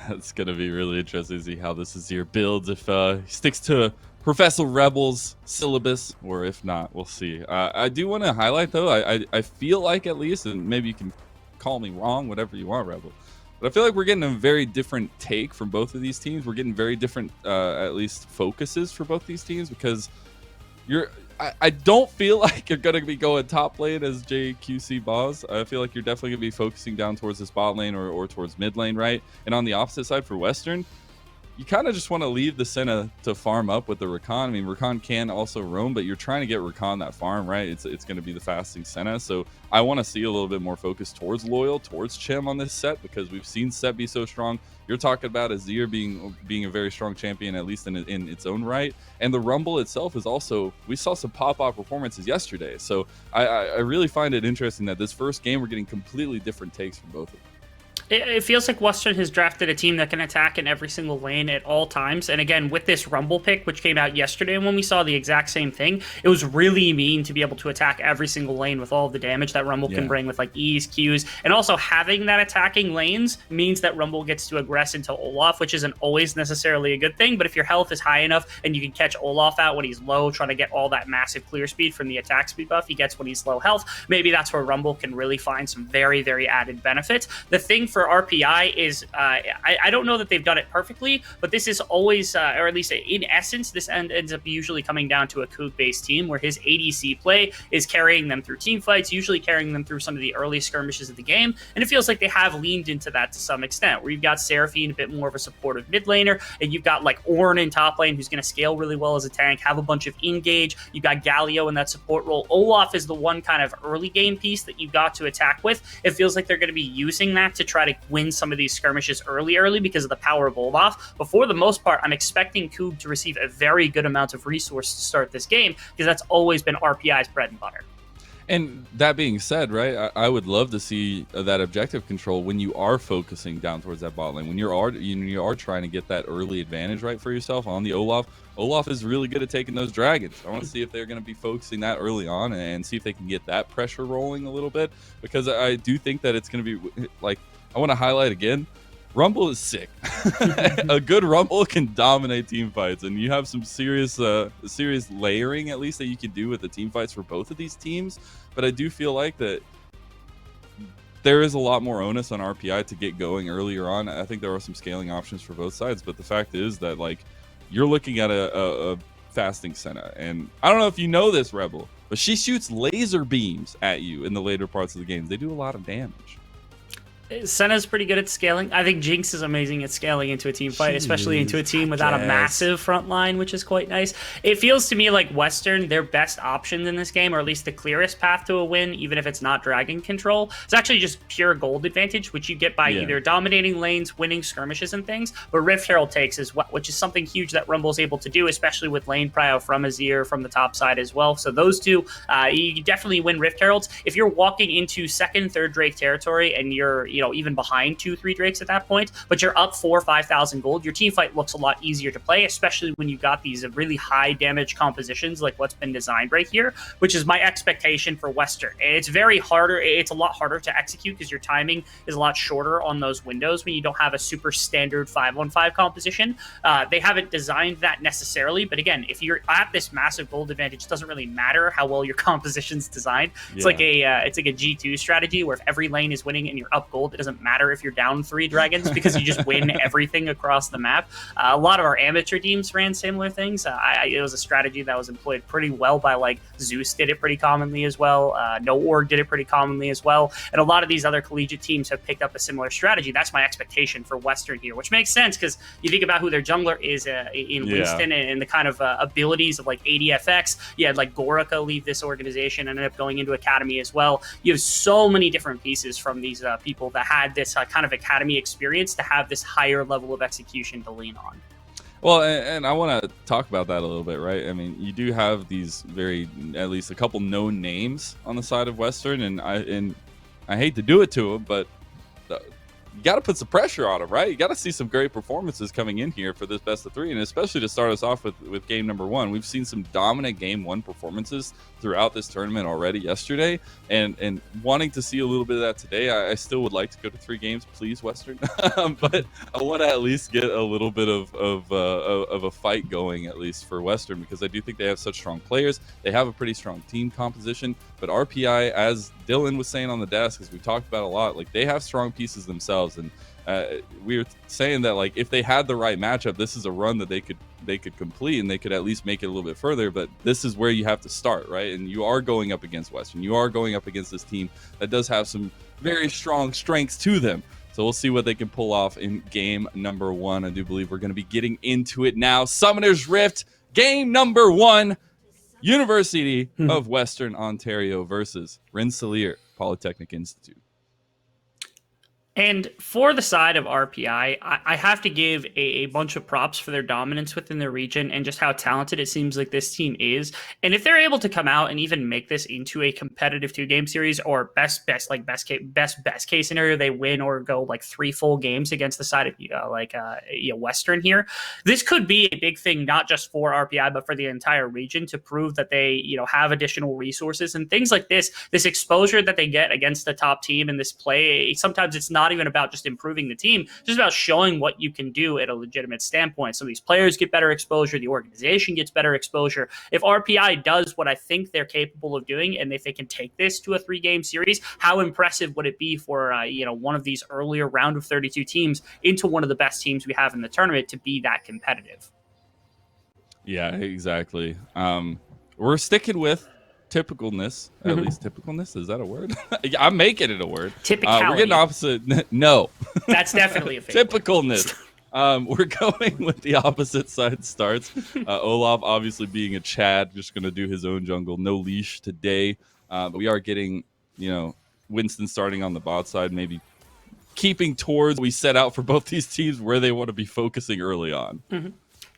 That's gonna be really interesting to see how this Azir builds, if he sticks to Professor Rebel's syllabus, or if not, we'll see. I do want to highlight though, I feel like, at least, and maybe you can call me wrong, whatever you want, Rebel, but I feel like we're getting a very different take from both of these teams. We're getting very different, at least, focuses for both these teams, because I don't feel like you're going to be going top lane as JQC Boz. I feel like you're definitely going to be focusing down towards this bot lane or towards mid lane, right? And on the opposite side for Western, you kind of just want to leave the Senna to farm up with the Rakan. I mean, Rakan can also roam, but you're trying to get Rakan that farm, right? It's going to be the fasting Senna. So I want to see a little bit more focus towards Loyal, towards Chim on this set, because we've seen Set be so strong. You're talking about Azir being a very strong champion, at least in its own right. And the Rumble itself is also, we saw some pop-off performances yesterday. So I really find it interesting that this first game, we're getting completely different takes from both of them. It feels like Western has drafted a team that can attack in every single lane at all times. And again, with this Rumble pick, which came out yesterday, when we saw the exact same thing, it was really mean to be able to attack every single lane with all of the damage that Rumble can bring with like E's, Qs. And also having that attacking lanes means that Rumble gets to aggress into Olaf, which isn't always necessarily a good thing. But if your health is high enough and you can catch Olaf out when he's low, trying to get all that massive clear speed from the attack speed buff he gets when he's low health, maybe that's where Rumble can really find some very, very added benefits. The thing for RPI is, I don't know that they've done it perfectly, but this is always, or at least in essence, this ends up usually coming down to a Kook-based team where his ADC play is carrying them through team fights, usually carrying them through some of the early skirmishes of the game, and it feels like they have leaned into that to some extent, where you've got Seraphine, a bit more of a supportive mid laner, and you've got like Ornn in top lane, who's going to scale really well as a tank, have a bunch of engage, you've got Galio in that support role. Olaf is the one kind of early game piece that you've got to attack with. It feels like they're going to be using that to try to win some of these skirmishes early because of the power of Olaf. But for the most part, I'm expecting Koog to receive a very good amount of resource to start this game, because that's always been RPI's bread and butter. And that being said, right, I would love to see that objective control when you are focusing down towards that bot lane, when you are trying to get that early advantage right for yourself on the Olaf. Olaf is really good at taking those dragons. I want to see if they're going to be focusing that early on and see if they can get that pressure rolling a little bit, because I do think that it's going to be like, I want to highlight again, Rumble is sick. A good Rumble can dominate team fights, and you have some serious layering, at least, that you can do with the team fights for both of these teams. But I do feel like that there is a lot more onus on RPI to get going earlier on. I think there are some scaling options for both sides, but the fact is that like you're looking at a fasting Senna, and I don't know if you know this, Rebel, but she shoots laser beams at you in the later parts of the game. They do a lot of damage. Senna's pretty good at scaling. I think Jinx is amazing at scaling into a team fight, especially into a team without a massive front line, which is quite nice. It feels to me like Western, their best options in this game, or at least the clearest path to a win, even if it's not dragon control, it's actually just pure gold advantage, which you get by either dominating lanes, winning skirmishes and things, but Rift Herald takes as well, which is something huge that Rumble's able to do, especially with lane prio from Azir from the top side as well. So those two, you definitely win Rift Heralds. If you're walking into second, third Drake territory and you're, even behind 2-3 Drakes at that point, but you're up 4,000 or 5,000 gold, your team fight looks a lot easier to play, especially when you've got these really high damage compositions like what's been designed right here, which is my expectation for Western. It's very harder. It's a lot harder to execute because your timing is a lot shorter on those windows when you don't have a super standard 5-on-5 composition. They haven't designed that necessarily, but again, if you're at this massive gold advantage, it doesn't really matter how well your composition's designed. It's like a G2 strategy where if every lane is winning and you're up gold, it doesn't matter if you're down 3 dragons because you just win everything across the map. A lot of our amateur teams ran similar things. It was a strategy that was employed pretty well by like Zeus did it pretty commonly as well. No Org did it pretty commonly as well. And a lot of these other collegiate teams have picked up a similar strategy. That's my expectation for Western here, which makes sense because you think about who their jungler is in Winston and the kind of abilities of like ADFX. You had like Gorica leave this organization and ended up going into Academy as well. You have so many different pieces from these people that had this kind of Academy experience to have this higher level of execution to lean on. Well, and I want to talk about that a little bit, right? I mean, you do have these at least a couple known names on the side of Western, and I hate to do it to them, but you got to put some pressure on them, right? You got to see some great performances coming in here for this best of 3, and especially to start us off with game number 1. We've seen some dominant game 1 performances throughout this tournament already yesterday, and wanting to see a little bit of that today. I still would like to go to 3 games, please, Western, but I want to at least get a little bit of a fight going, at least for Western, because I do think they have such strong players. They have a pretty strong team composition, but RPI, as Dylan was saying on the desk, as we talked about a lot, like they have strong pieces themselves, and we were saying that like if they had the right matchup, this is a run that they could complete, and they could at least make it a little bit further. But this is where you have to start, right? And you are going up against Western. You are going up against this team that does have some very strong strengths to them. So we'll see what they can pull off in game number 1. I do believe we're going to be getting into it now. Summoner's Rift, game number 1. University of Western Ontario versus Rensselaer Polytechnic Institute. And for the side of RPI, I have to give a bunch of props for their dominance within the region and just how talented it seems like this team is. And if they're able to come out and even make this into a competitive 2-game series, or best case scenario, they win or go like 3 full games against the side of Western here, this could be a big thing, not just for RPI, but for the entire region, to prove that they have additional resources and things like this exposure that they get against the top team in this play. Sometimes it's not even about just improving the team, just about showing what you can do at a legitimate standpoint. So these players get better exposure, the organization gets better exposure. If RPI does what I think they're capable of doing, and if they can take this to a 3-game series, how impressive would it be for one of these earlier round of 32 teams into one of the best teams we have in the tournament to be that competitive? Yeah, exactly. We're sticking with typicalness, at least typicalness, is that a word? I'm making it a word. Typicality. We're getting opposite. No, that's definitely a fake typicalness. We're going with the opposite side starts. Olaf obviously being a Chad, just going to do his own jungle, no leash today. But we are getting Winston starting on the bot side, maybe keeping towards we set out for both these teams where they want to be focusing early on.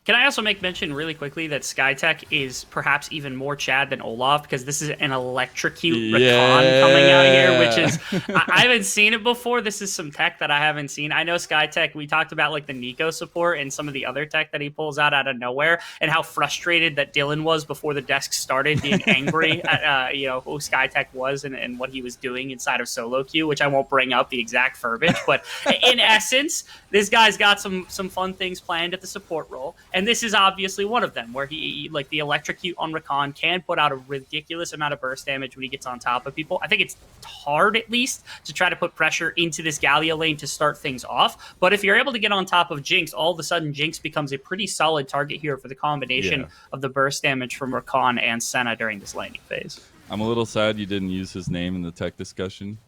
Can I also make mention really quickly that SkyTech is perhaps even more Chad than Olaf, because this is an electrocute Rakan coming out here, which is, I haven't seen it before. This is some tech that I haven't seen. I know SkyTech, we talked about like the Nico support and some of the other tech that he pulls out of nowhere, and how frustrated that Dylan was before the desk started, being angry at who SkyTech was and what he was doing inside of solo queue, which I won't bring up the exact verbiage, but in essence, this guy's got some fun things planned at the support role. And this is obviously one of them, where he like the electrocute on Rakan can put out a ridiculous amount of burst damage when he gets on top of people. I think it's hard, at least, to try to put pressure into this Galio lane to start things off. But if you're able to get on top of Jinx, all of a sudden Jinx becomes a pretty solid target here for the combination of the burst damage from Rakan and Senna during this laning phase. I'm a little sad you didn't use his name in the tech discussion,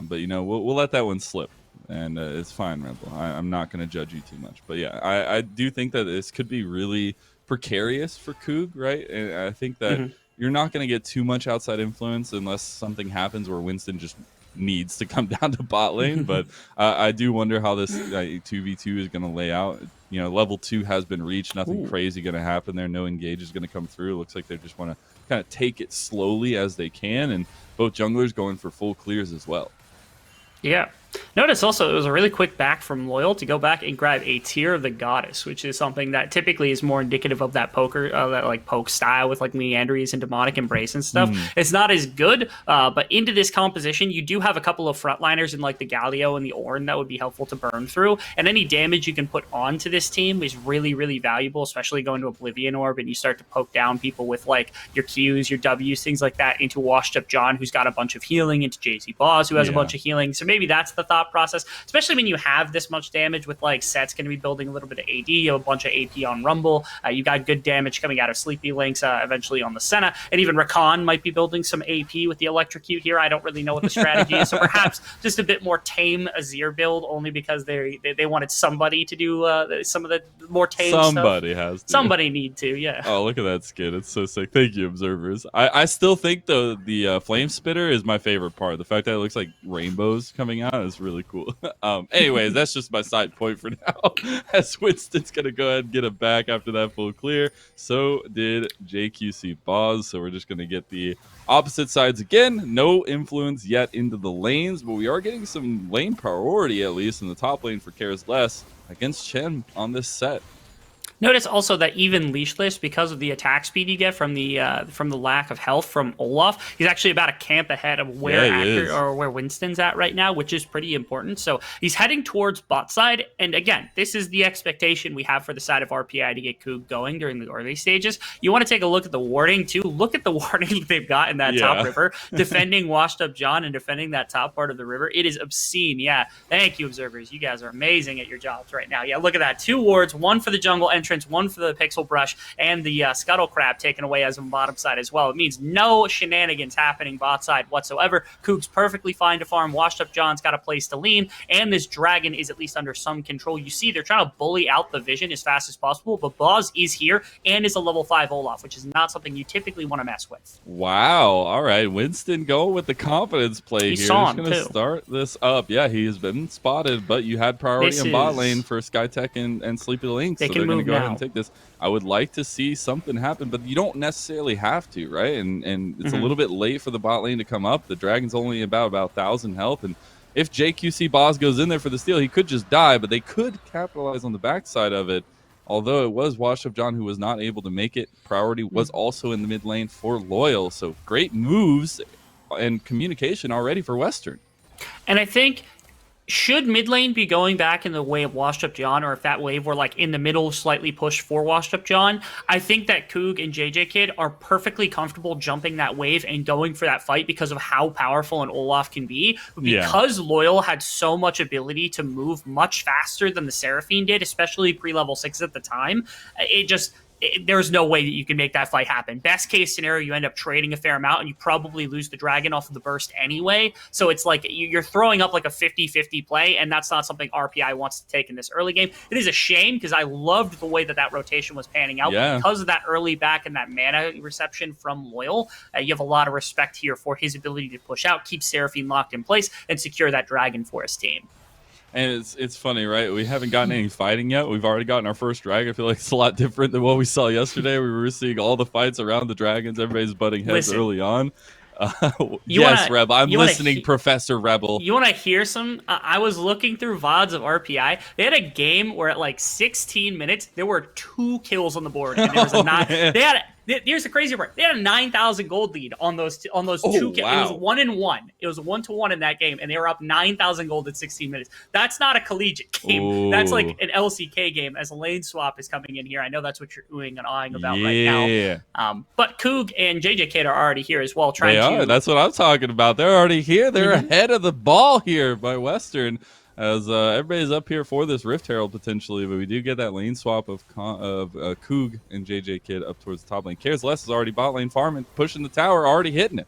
but you know we'll let that one slip, and it's fine, Rebel. I'm not going to judge you too much, but yeah, I do think that this could be really precarious for Coog, right? And I think that you're not going to get too much outside influence unless something happens where Winston just needs to come down to bot lane. But I do wonder how this 2v2 is going to lay out. You know, level 2 has been reached. Nothing crazy going to happen there. No engage is going to come through. It looks like they just want to kind of take it slowly as they can, and both junglers going for full clears as well. Yeah. Notice also it was a really quick back from Loyal to go back and grab a Tear of the Goddess, which is something that typically is more indicative of that poker, that like poke style with like Meandries and Demonic Embrace and stuff. It's not as good, but into this composition, you do have a couple of frontliners in like the Galio and the Ornn that would be helpful to burn through, and any damage you can put onto this team is really, really valuable, especially going to Oblivion Orb and you start to poke down people with like your Qs, your Ws, things like that, into Washed Up John, who's got a bunch of healing, into JC Boz, who has a bunch of healing. So maybe that's the thought process, especially when you have this much damage with like Set's going to be building a little bit of AD, you have a bunch of AP on Rumble, you got good damage coming out of Sleepy Links eventually on the Senna, and even Rakan might be building some AP with the Electrocute here. I don't really know what the strategy is, so perhaps just a bit more tame Azir build, only because they wanted somebody to do some of the more tame Somebody stuff. has to. Somebody need to, yeah. Oh, look at that skin. It's so sick. Thank you, observers. I still think the Flame Spitter is my favorite part. The fact that it looks like rainbows coming out is really cool. Anyways, that's just my side point for now. As Winston's going to go ahead and get it back after that full clear. So did JQC Boz. So we're just going to get the opposite sides again. No influence yet into the lanes, but we are getting some lane priority, at least in the top lane for Cares Less against Chen on this set. Notice also that even Leashless, because of the attack speed you get from the lack of health from Olaf, he's actually about a camp ahead of where Winston's at right now, which is pretty important. So he's heading towards bot side, and again, this is the expectation we have for the side of RPI to get Coog going during the early stages. You want to take a look at the warding too. Look at the warding they've got in that top river, defending Washed Up John and defending that top part of the river. It is obscene. Yeah, thank you, observers. You guys are amazing at your jobs right now. Yeah, look at that. 2 wards, 1 for the jungle entrance, 1 for the Pixel Brush, and the Scuttle Crab taken away as on bottom side as well. It means no shenanigans happening bot side whatsoever. Coog's perfectly fine to farm. Washed Up John's got a place to lean, and this dragon is at least under some control. You see they're trying to bully out the vision as fast as possible, but Boz is here and is a level 5 Olaf, which is not something you typically want to mess with. Wow. All right. Winston going with the confidence play here. He's going to start this up. Yeah, he's been spotted, but you had priority in bot lane for Skytech and Sleepy Links, so they're going to go ahead and take this. I would like to see something happen, but you don't necessarily have to, right? And it's a little bit late for the bot lane to come up. The dragon's only about 1,000 health, and if JQC Boz goes in there for the steal, he could just die, but they could capitalize on the backside of it. Although it was Washed Up John who was not able to make it. Priority was also in the mid lane for Loyal, so great moves and communication already for Western. And I think, should mid lane be going back in the way of Washed Up John, or if that wave were like in the middle, slightly pushed for Washed Up John, I think that Coog and JJ Kid are perfectly comfortable jumping that wave and going for that fight because of how powerful an Olaf can be. Because Loyal had so much ability to move much faster than the Seraphine did, especially pre-level 6 at the time, there's no way that you can make that fight happen. Best case scenario, you end up trading a fair amount and you probably lose the dragon off of the burst anyway. So it's like you're throwing up like a 50-50 play, and that's not something RPI wants to take in this early game. It is a shame because I loved the way that rotation was panning out. Because of that early back and that mana reception from Loyal, you have a lot of respect here for his ability to push out, keep Seraphine locked in place, and secure that dragon for his team. And it's funny, right? We haven't gotten any fighting yet. We've already gotten our first dragon. I feel like it's a lot different than what we saw yesterday. We were seeing all the fights around the dragons. Everybody's butting heads early on. Yes, Rebel. I'm listening, Professor Rebel. You want to hear some? I was looking through VODs of RPI. They had a game where at like 16 minutes, there were 2 kills on the board. And there was Here's the crazy part. They had a 9,000 gold lead on those two. Wow. It was 1-1. It was 1-1 in that game, and they were up 9,000 gold in 16 minutes. That's not a collegiate game. Ooh. That's like an LCK game. As a lane swap is coming in here, I know that's what you're oohing and awing about right now. But Coog and JJ Kid are already here as well. That's what I'm talking about. They're already here. They're ahead of the ball here by Western. As everybody's up here for this Rift Herald potentially, but we do get that lane swap of Coog and JJ Kid up towards the top lane. Cares Less is already bot lane farming, pushing the tower, already hitting it.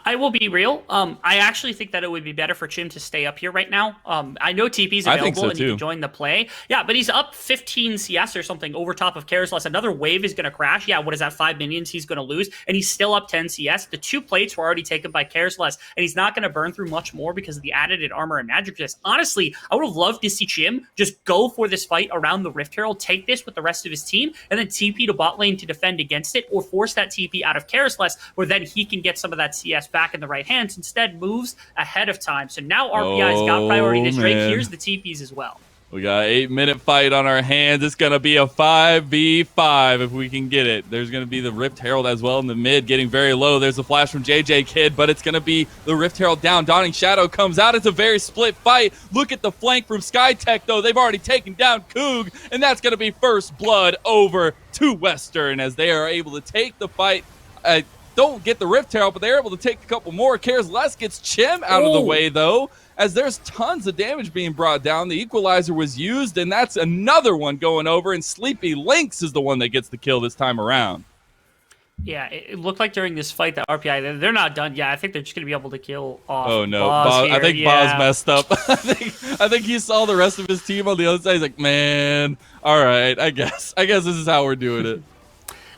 I will be real. I actually think that it would be better for Chim to stay up here right now. I know TP's available and he can join the play. Yeah, but he's up 15 CS or something over top of Carosless. Another wave is going to crash. Yeah, what is that? 5 minions he's going to lose. And he's still up 10 CS. The 2 plates were already taken by Carosless. And he's not going to burn through much more because of the added armor and magic resist. Honestly, I would have loved to see Chim just go for this fight around the Rift Herald, take this with the rest of his team, and then TP to bot lane to defend against it, or force that TP out of Carosless, where then he can get some of that CS back in the right hands. Instead, moves ahead of time. So now RPI's got priority to Drake. Here's the TPs as well. We got an 8-minute fight on our hands. It's going to be a 5v5 if we can get it. There's going to be the Rift Herald as well in the mid, getting very low. There's a flash from JJ Kid, but it's going to be the Rift Herald down. Dawning Shadow comes out. It's a very split fight. Look at the flank from SkyTech, though. They've already taken down Coog, and that's going to be first blood over to Western as they are able to take the fight. Don't get the Rift Herald, but they're able to take a couple more. Cares Less gets Chim out of the way, though, as there's tons of damage being brought down. The equalizer was used, and that's another one going over, and Sleepy Lynx is the one that gets the kill this time around. Yeah, it looked like during this fight that RPI, they're not done yet. I think they're just going to be able to kill off Boz here. I think Boz messed up. I think he saw the rest of his team on the other side. He's like, man, all right, I guess this is how we're doing it.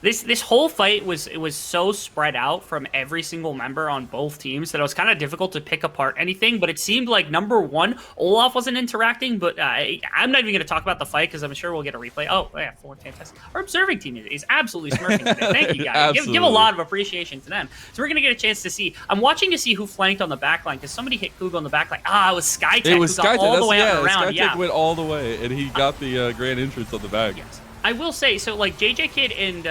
This whole fight was so spread out from every single member on both teams that it was kind of difficult to pick apart anything. But it seemed like, number one, Olaf wasn't interacting. But I'm not even going to talk about the fight because I'm sure we'll get a replay. Oh, yeah, fantastic. Our observing team is absolutely smirking today. Thank you, guys. Give a lot of appreciation to them. So we're going to get a chance to see. I'm watching to see who flanked on the back line because somebody hit Coog on the back line. It was SkyTech. It was SkyTech. All the way up and around. SkyTech went all the way, and he got the grand entrance on the back. Yes. I will say, so like JJ Kid and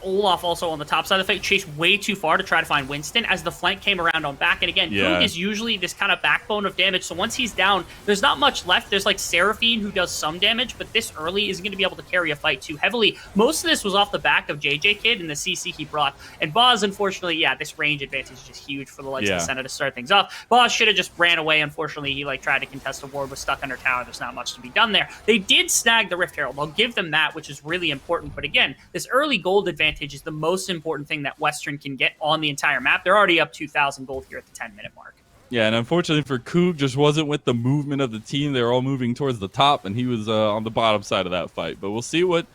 Olaf also on the top side of the fight chased way too far to try to find Winston as the flank came around on back. And again, Coog is usually this kind of backbone of damage. So once he's down, there's not much left. There's like Seraphine who does some damage, but this early isn't going to be able to carry a fight too heavily. Most of this was off the back of JJ Kid and the CC he brought. And Boz, unfortunately, this range advantage is just huge for the likes of the Senate to start things off. Boz should have just ran away. Unfortunately, he tried to contest a ward, was stuck under tower. There's not much to be done there. They did snag the Rift Herald. I'll give them that, which is really important. But again, this early gold advantage is the most important thing that Western can get on the entire map. They're already up 2,000 gold here at the 10-minute mark. Yeah, and unfortunately for Coog, just wasn't with the movement of the team. They were all moving towards the top, and he was on the bottom side of that fight. But we'll see what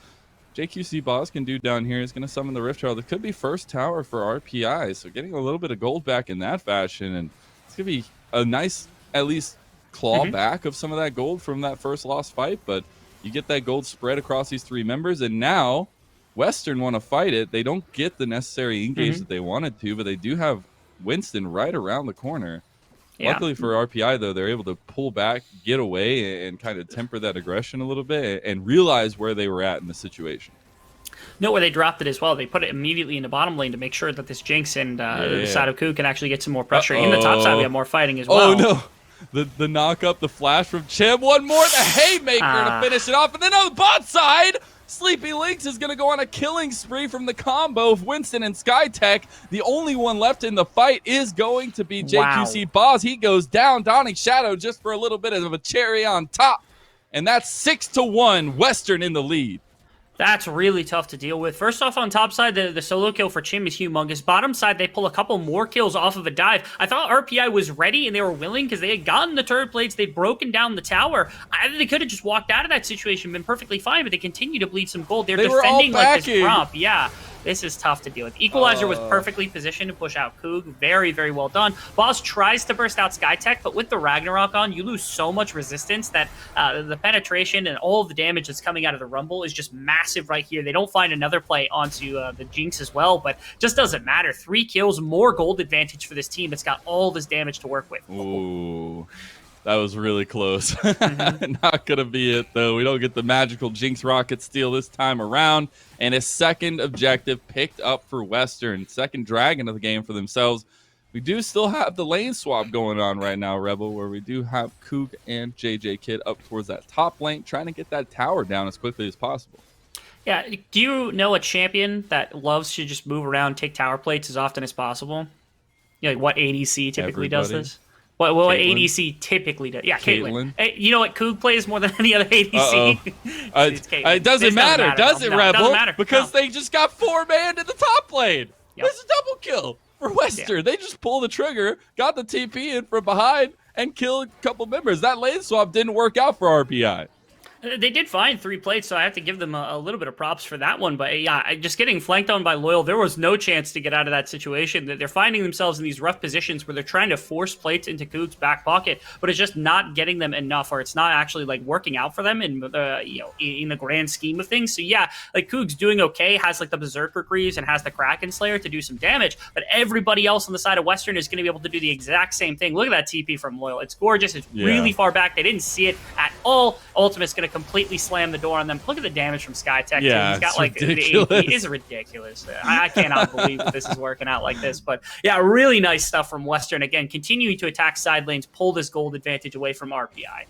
JQC Boss can do down here. He's going to summon the Rift Herald. It could be first tower for RPI, so getting a little bit of gold back in that fashion, and it's going to be a nice, at least, claw back of some of that gold from that first lost fight, but you get that gold spread across these 3 members, and now Western want to fight it. They don't get the necessary engage that they wanted to, but they do have Winston right around the corner. Yeah. Luckily for RPI, though, they're able to pull back, get away, and kind of temper that aggression a little bit and realize where they were at in the situation. Note where they dropped it as well. They put it immediately in the bottom lane to make sure that this Jinx and the side of Coog can actually get some more pressure. In the top side, we have more fighting as well. Oh, no. The knock up, the flash from Chim. One more, the haymaker to finish it off. And then on the bot side, Sleepy Lynx is going to go on a killing spree from the combo of Winston and SkyTech. The only one left in the fight is going to be JQC Boz. He goes down. Dawning Shadow just for a little bit of a cherry on top. And that's 6-1, Western in the lead. That's really tough to deal with. First off, on top side, the solo kill for Chim is humongous. Bottom side, they pull a couple more kills off of a dive. I thought RPI was ready and they were willing because they had gotten the turret plates. They'd broken down the tower. They could have just walked out of that situation, been perfectly fine, but they continue to bleed some gold. They're defending like this prompt. Yeah. This is tough to deal with. Equalizer was perfectly positioned to push out Coog. Very, very well done. Boss tries to burst out SkyTech, but with the Ragnarok on, you lose so much resistance that the penetration and all of the damage that's coming out of the Rumble is just massive right here. They don't find another play onto the Jinx as well, but just doesn't matter. 3 kills, more gold advantage for this team that's got all this damage to work with. Ooh. That was really close. Not going to be it, though. We don't get the magical Jinx rocket steal this time around. And a second objective picked up for Western. Second dragon of the game for themselves. We do still have the lane swap going on right now, Rebel, where we do have Koog and JJ Kid up towards that top lane, trying to get that tower down as quickly as possible. Yeah, do you know a champion that loves to just move around, take tower plates as often as possible? You know, like what ADC typically does this? What ADC typically does? Yeah, Caitlyn. Hey, you know what Koog plays more than any other ADC? It doesn't matter, does it, Rebel? Doesn't matter. Because they just got 4-man in the top lane. Yep. It's a double kill for Western. Yeah. They just pulled the trigger, got the TP in from behind, and killed a couple members. That lane swap didn't work out for RPI. They did find 3 plates, so I have to give them a little bit of props for that one. But yeah, just getting flanked on by Loyal, there was no chance to get out of that situation. They're finding themselves in these rough positions where they're trying to force plates into Koog's back pocket, but it's just not getting them enough, or it's not actually like working out for them in in the grand scheme of things. So yeah, like Koog's doing okay, has like the Berserker Greaves and has the Kraken Slayer to do some damage, but everybody else on the side of Western is going to be able to do the exact same thing. Look at that TP from Loyal. It's gorgeous. It's really far back. They didn't see it at all. Ultimate's going to completely slam the door on them. Look at the damage from Skytech. Yeah, he's got like ridiculous. the AP is ridiculous. I cannot believe that this is working out like this. But yeah, really nice stuff from Western. Again, continuing to attack side lanes, pull this gold advantage away from RPI.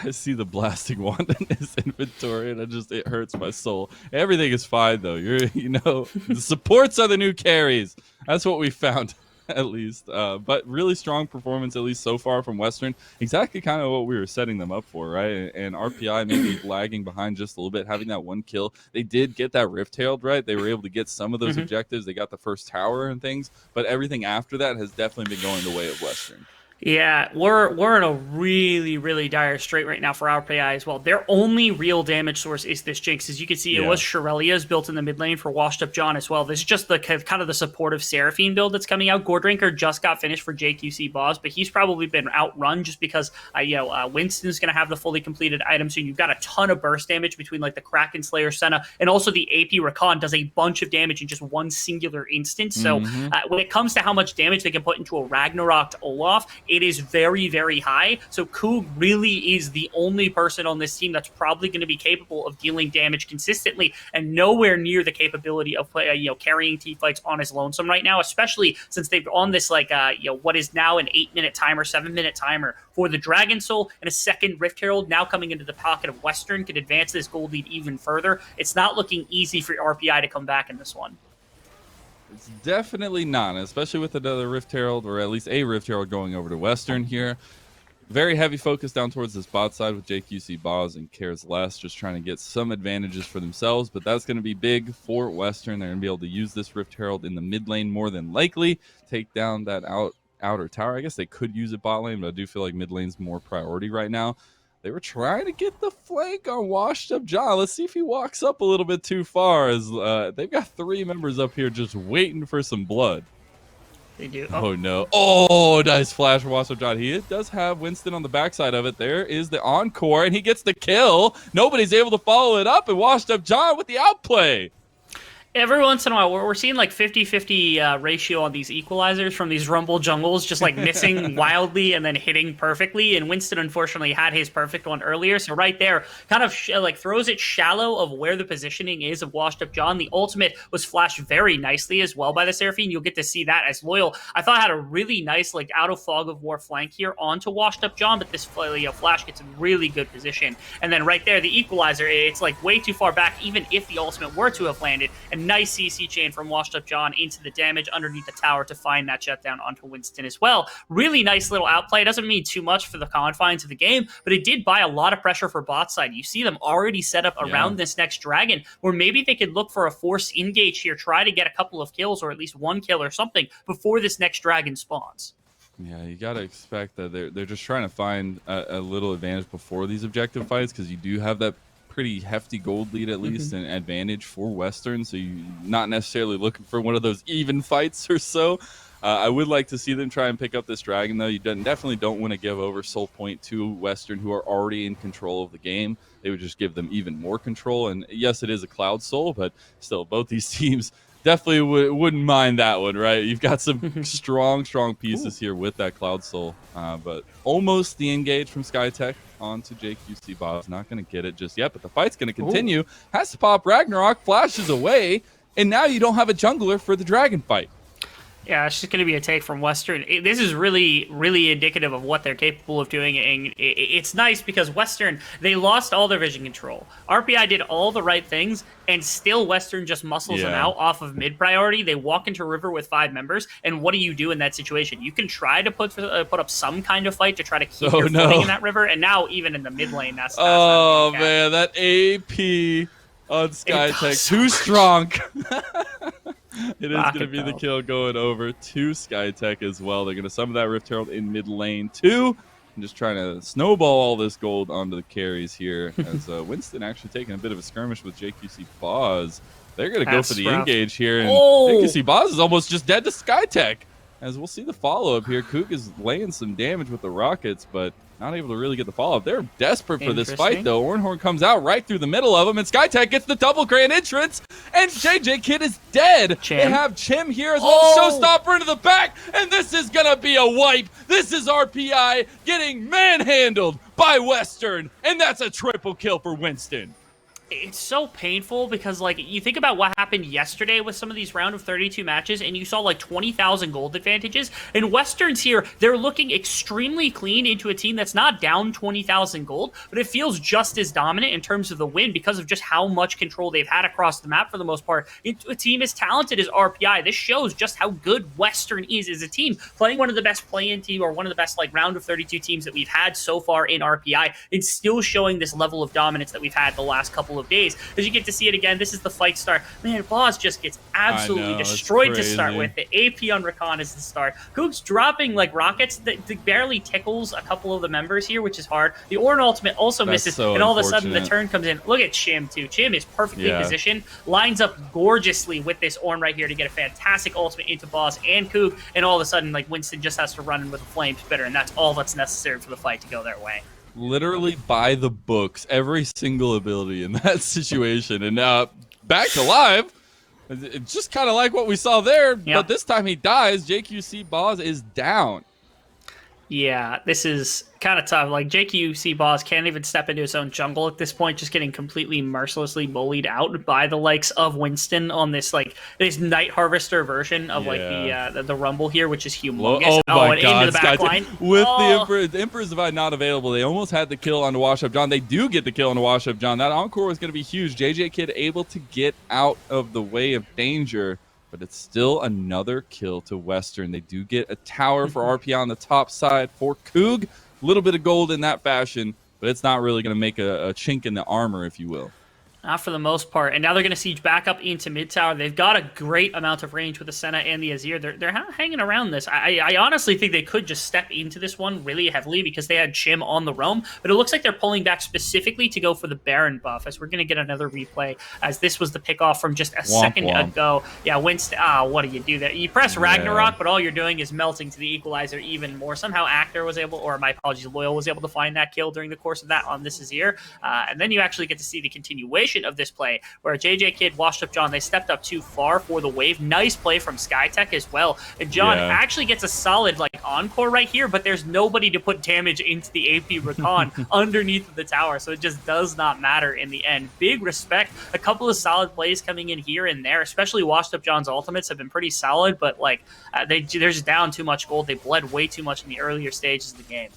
I see the blasting wand in his inventory, and it hurts my soul. Everything is fine though. The supports are the new carries. That's what we found. At least, but really strong performance, at least so far, from Western. Exactly kind of what we were setting them up for, right? And RPI maybe lagging behind just a little bit, having that one kill. They did get that Rift-tailed, right? They were able to get some of those objectives. They got the first tower and things, but everything after that has definitely been going the way of Western. Yeah, we're in a really, really dire strait right now for RPI as well. Their only real damage source is this Jinx. As you can see, it was Shirelia's built in the mid lane for Washed Up John as well. This is just the kind of the supportive Seraphine build that's coming out. Gordrinker just got finished for JQC Boss, but he's probably been outrun just because Winston's going to have the fully completed item, so you've got a ton of burst damage between like the Kraken Slayer Senna, and also the AP Rakan does a bunch of damage in just one singular instance. So when it comes to how much damage they can put into a Ragnarok Olaf, it is very, very high. So Koog really is the only person on this team that's probably going to be capable of dealing damage consistently, and nowhere near the capability of carrying team fights on his lonesome right now, especially since they've on this what is now an 8-minute timer, 7-minute timer for the Dragon Soul, and a second Rift Herald now coming into the pocket of Western could advance this gold lead even further. It's not looking easy for RPI to come back in this one. It's definitely not, especially with another Rift Herald, or at least a Rift Herald going over to Western here. Very heavy focus down towards this bot side with JQC Boz and Cares Less, just trying to get some advantages for themselves, but that's going to be big for Western. They're going to be able to use this Rift Herald in the mid lane more than likely, take down that outer tower. I guess they could use it bot lane, but I do feel like mid lane's more priority right now. They were trying to get the flank on Washed Up John. Let's see if he walks up a little bit too far, as they've got 3 members up here just waiting for some blood. They do. Oh, no. Oh, nice flash from Washed Up John. He does have Winston on the backside of it. There is the encore, and he gets the kill. Nobody's able to follow it up, and Washed Up John with the outplay. Every once in a while, we're seeing like 50-50 ratio on these equalizers from these Rumble Jungles, just like missing wildly and then hitting perfectly. And Winston, unfortunately, had his perfect one earlier. So right there, kind of throws it shallow of where the positioning is of Washed Up John. The ultimate was flashed very nicely as well by the Seraphine. You'll get to see that as Loyal, I thought, had a really nice out of Fog of War flank here onto Washed Up John, but this flash gets in really good position. And then right there, the equalizer, it's like way too far back, even if the ultimate were to have landed. And nice CC chain from Washed Up John into the damage underneath the tower to find that shutdown onto Winston as well. Really nice little outplay. Doesn't mean too much for the confines of the game, but it did buy a lot of pressure for bot side. You see them already set up around this next dragon, where maybe they could look for a force engage here, try to get a couple of kills or at least one kill or something before this next dragon spawns. Yeah, you got to expect that they're just trying to find a little advantage before these objective fights, because you do have that pretty hefty gold lead, at least an advantage for Western, so you're not necessarily looking for one of those even fights or so. I would like to see them try and pick up this dragon, though. You definitely don't want to give over Soul Point to Western, who are already in control of the game. They would just give them even more control, and yes, it is a Cloud Soul, but still, both these teams definitely wouldn't mind that one, right? You've got some strong pieces here with that Cloud Soul, but almost the engage from SkyTech onto JQC Boz. Not going to get it just yet, but the fight's going to continue. Has to pop Ragnarok, flashes away, and now you don't have a jungler for the dragon fight. Yeah, it's just going to be a take from Western. This is really, really indicative of what they're capable of doing, and it's nice because Western, they lost all their vision control. RPI did all the right things, and still Western just muscles them out off of mid priority. They walk into River with 5 members, and what do you do in that situation? You can try to put up some kind of fight to try to keep your footing in that River, and now even in the mid lane, that's oh man, that AP on SkyTech, too strong. It is going to be the kill going over to SkyTech as well. They're going to summon that Rift Herald in mid lane too. And just trying to snowball all this gold onto the carries here as Winston actually taking a bit of a skirmish with JQC Boz. They're going to go for the engage here. And JQC Boz is almost just dead to SkyTech. As we'll see the follow-up here. Kook is laying some damage with the rockets, but not able to really get the follow-up. They're desperate for this fight, though. Ornhorn comes out right through the middle of them, and SkyTech gets the double grand entrance, and JJ Kidd is dead. They have Chim here as well, showstopper into the back, and this is going to be a wipe. This is RPI getting manhandled by Western, and that's a triple kill for Winston. It's so painful because, like, you think about what happened yesterday with some of these round of 32 matches, and you saw, like, 20,000 gold advantages. And Western's here, they're looking extremely clean into a team that's not down 20,000 gold, but it feels just as dominant in terms of the win because of just how much control they've had across the map for the most part. A team as talented as RPI, this shows just how good Western is as a team, playing one of the best play-in team or one of the best, like, round of 32 teams that we've had so far in RPI, and still showing this level of dominance that we've had the last couple of days. As you get to see it again, this is the fight start. Man, Boz just gets absolutely destroyed to start with. The AP on Rakan is the start. Kook's dropping like rockets that barely tickles a couple of the members here, which is hard. The Ornn ultimate also misses, and all of a sudden the turn comes in. Look at Chim too. Chim is perfectly positioned, lines up gorgeously with this Ornn right here to get a fantastic ultimate into Boz and Kook, and all of a sudden like Winston just has to run in with a flame spitter, and that's all that's necessary for the fight to go their way. Literally by the books, every single ability in that situation. And now back to live. It's just kind of like what we saw there, but this time he dies. JQC Boz is down. Yeah, this is kind of tough. Like, JQC Boz can't even step into his own jungle at this point, just getting completely mercilessly bullied out by the likes of Winston on this, like, this Night Harvester version of, like, the Rumble here, which is humongous. Oh my God, into the back line. With the Emperor's Divide not available, they almost had the kill on the Wash Up John. They do get the kill on the Wash Up John. That Encore was going to be huge. JJ Kidd able to get out of the way of danger. But it's still another kill to Western. They do get a tower for RPI on the top side for Koog. A little bit of gold in that fashion, but it's not really going to make a chink in the armor, if you will. Not for the most part. And now they're going to siege back up into mid tower. They've got a great amount of range with the Senna and the Azir. They're hanging around this. I honestly think they could just step into this one really heavily because they had Chim on the roam. But it looks like they're pulling back specifically to go for the Baron buff, as we're going to get another replay, as this was the pickoff from just a second ago. Yeah, Winston. What do you do there? You press Ragnarok, but all you're doing is melting to the equalizer even more. Somehow Actor was able, or my apologies, Loyal was able to find that kill during the course of that on this Azir. And then you actually get to see the continuation of this play where JJ Kidd washed up John. They stepped up too far for the wave. Nice play from SkyTech as well. And John actually gets a solid like encore right here, but there's nobody to put damage into the AP Rakan underneath the tower. So it just does not matter in the end. Big respect. A couple of solid plays coming in here and there, especially washed up John's ultimates have been pretty solid, but like they're just down too much gold. They bled way too much in the earlier stages of the game.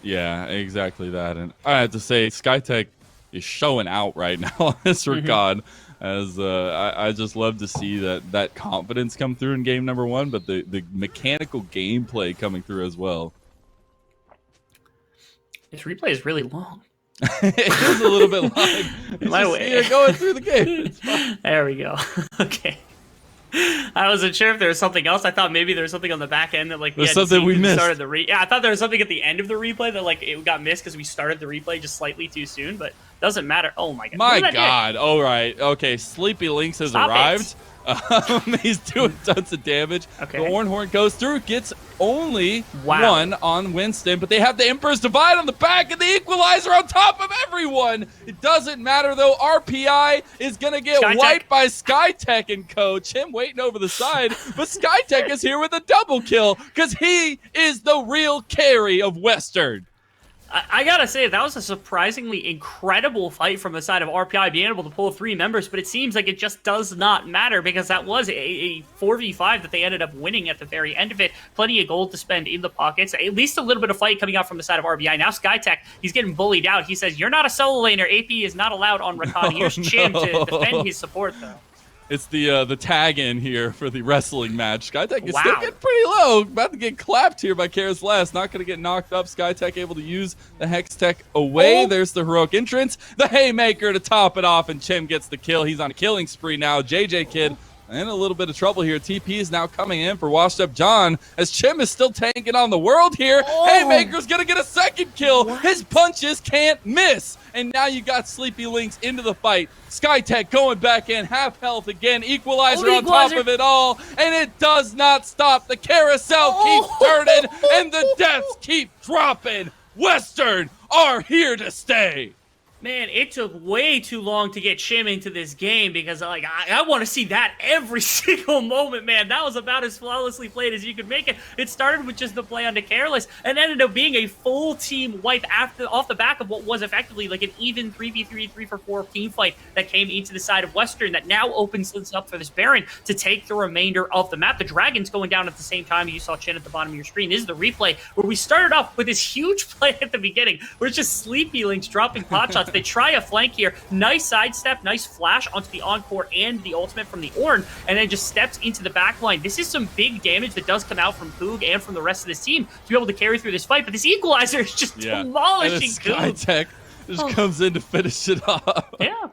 Yeah, exactly that. And I have to say, SkyTech is showing out right now in this regard, as I just love to see that confidence come through in game number one, but the mechanical gameplay coming through as well. This replay is really long. It is a little bit long. My way. You're going through the game. There we go. Okay. I wasn't sure if there was something else. I thought maybe there was something on the back end that like there's something we missed. I thought there was something at the end of the replay that like it got missed because we started the replay just slightly too soon. But Doesn't matter. Oh my god. My god. All right. Okay. Sleepy Lynx has arrived. He's doing tons of damage. Okay. The Ornhorn goes through, gets only Wow. one on Winston, but they have the Emperor's Divide on the back and the Equalizer on top of everyone. It doesn't matter, though. RPI is going to get wiped by SkyTech and co. Chim waiting over the side, but SkyTech is here with a double kill because he is the real carry of Western. I gotta say, that was a surprisingly incredible fight from the side of RPI, being able to pull 3 members, but it seems like it just does not matter because that was a 4v5 that they ended up winning at the very end of it. Plenty of gold to spend in the pockets. At least a little bit of fight coming out from the side of RBI. Now SkyTech, he's getting bullied out. He says, "You're not a solo laner. AP is not allowed on Rakan." Here's Chim to defend his support, though. It's the tag in here for the wrestling match. SkyTech is still getting pretty low. About to get clapped here by Karis Last. Not going to get knocked up. SkyTech able to use the Hex Tech away. There's the heroic entrance. The Haymaker to top it off, and Chim gets the kill. He's on a killing spree now. JJ Kid in a little bit of trouble here. TP is now coming in for Washed Up John as Chim is still tanking on the world here. Haymaker's going to get a second kill. His punches can't miss. And now you got Sleepy Lynx into the fight. SkyTech going back in, half health again. Equalizer on top of it all. And it does not stop. The carousel keeps turning and the deaths keep dropping. Western are here to stay. Man, it took way too long to get Chim into this game because like I want to see that every single moment, man. That was about as flawlessly played as you could make it. It started with just the play onto Careless and ended up being a full team wipe off the back of what was effectively like an even 3v3, 3-for-4 team fight that came into the side of Western that now opens this up for this Baron to take the remainder of the map. The Dragon's going down at the same time. You saw Chin at the bottom of your screen. This is the replay where we started off with this huge play at the beginning where it's just Sleepy Lynx dropping pot shots. They try a flank here. Nice sidestep, nice flash onto the Encore and the ultimate from the Ornn, and then just steps into the back line. This is some big damage that does come out from Koog and from the rest of this team to be able to carry through this fight, but this Equalizer is just demolishing Koog. SkyTech just comes in to finish it off. Yeah.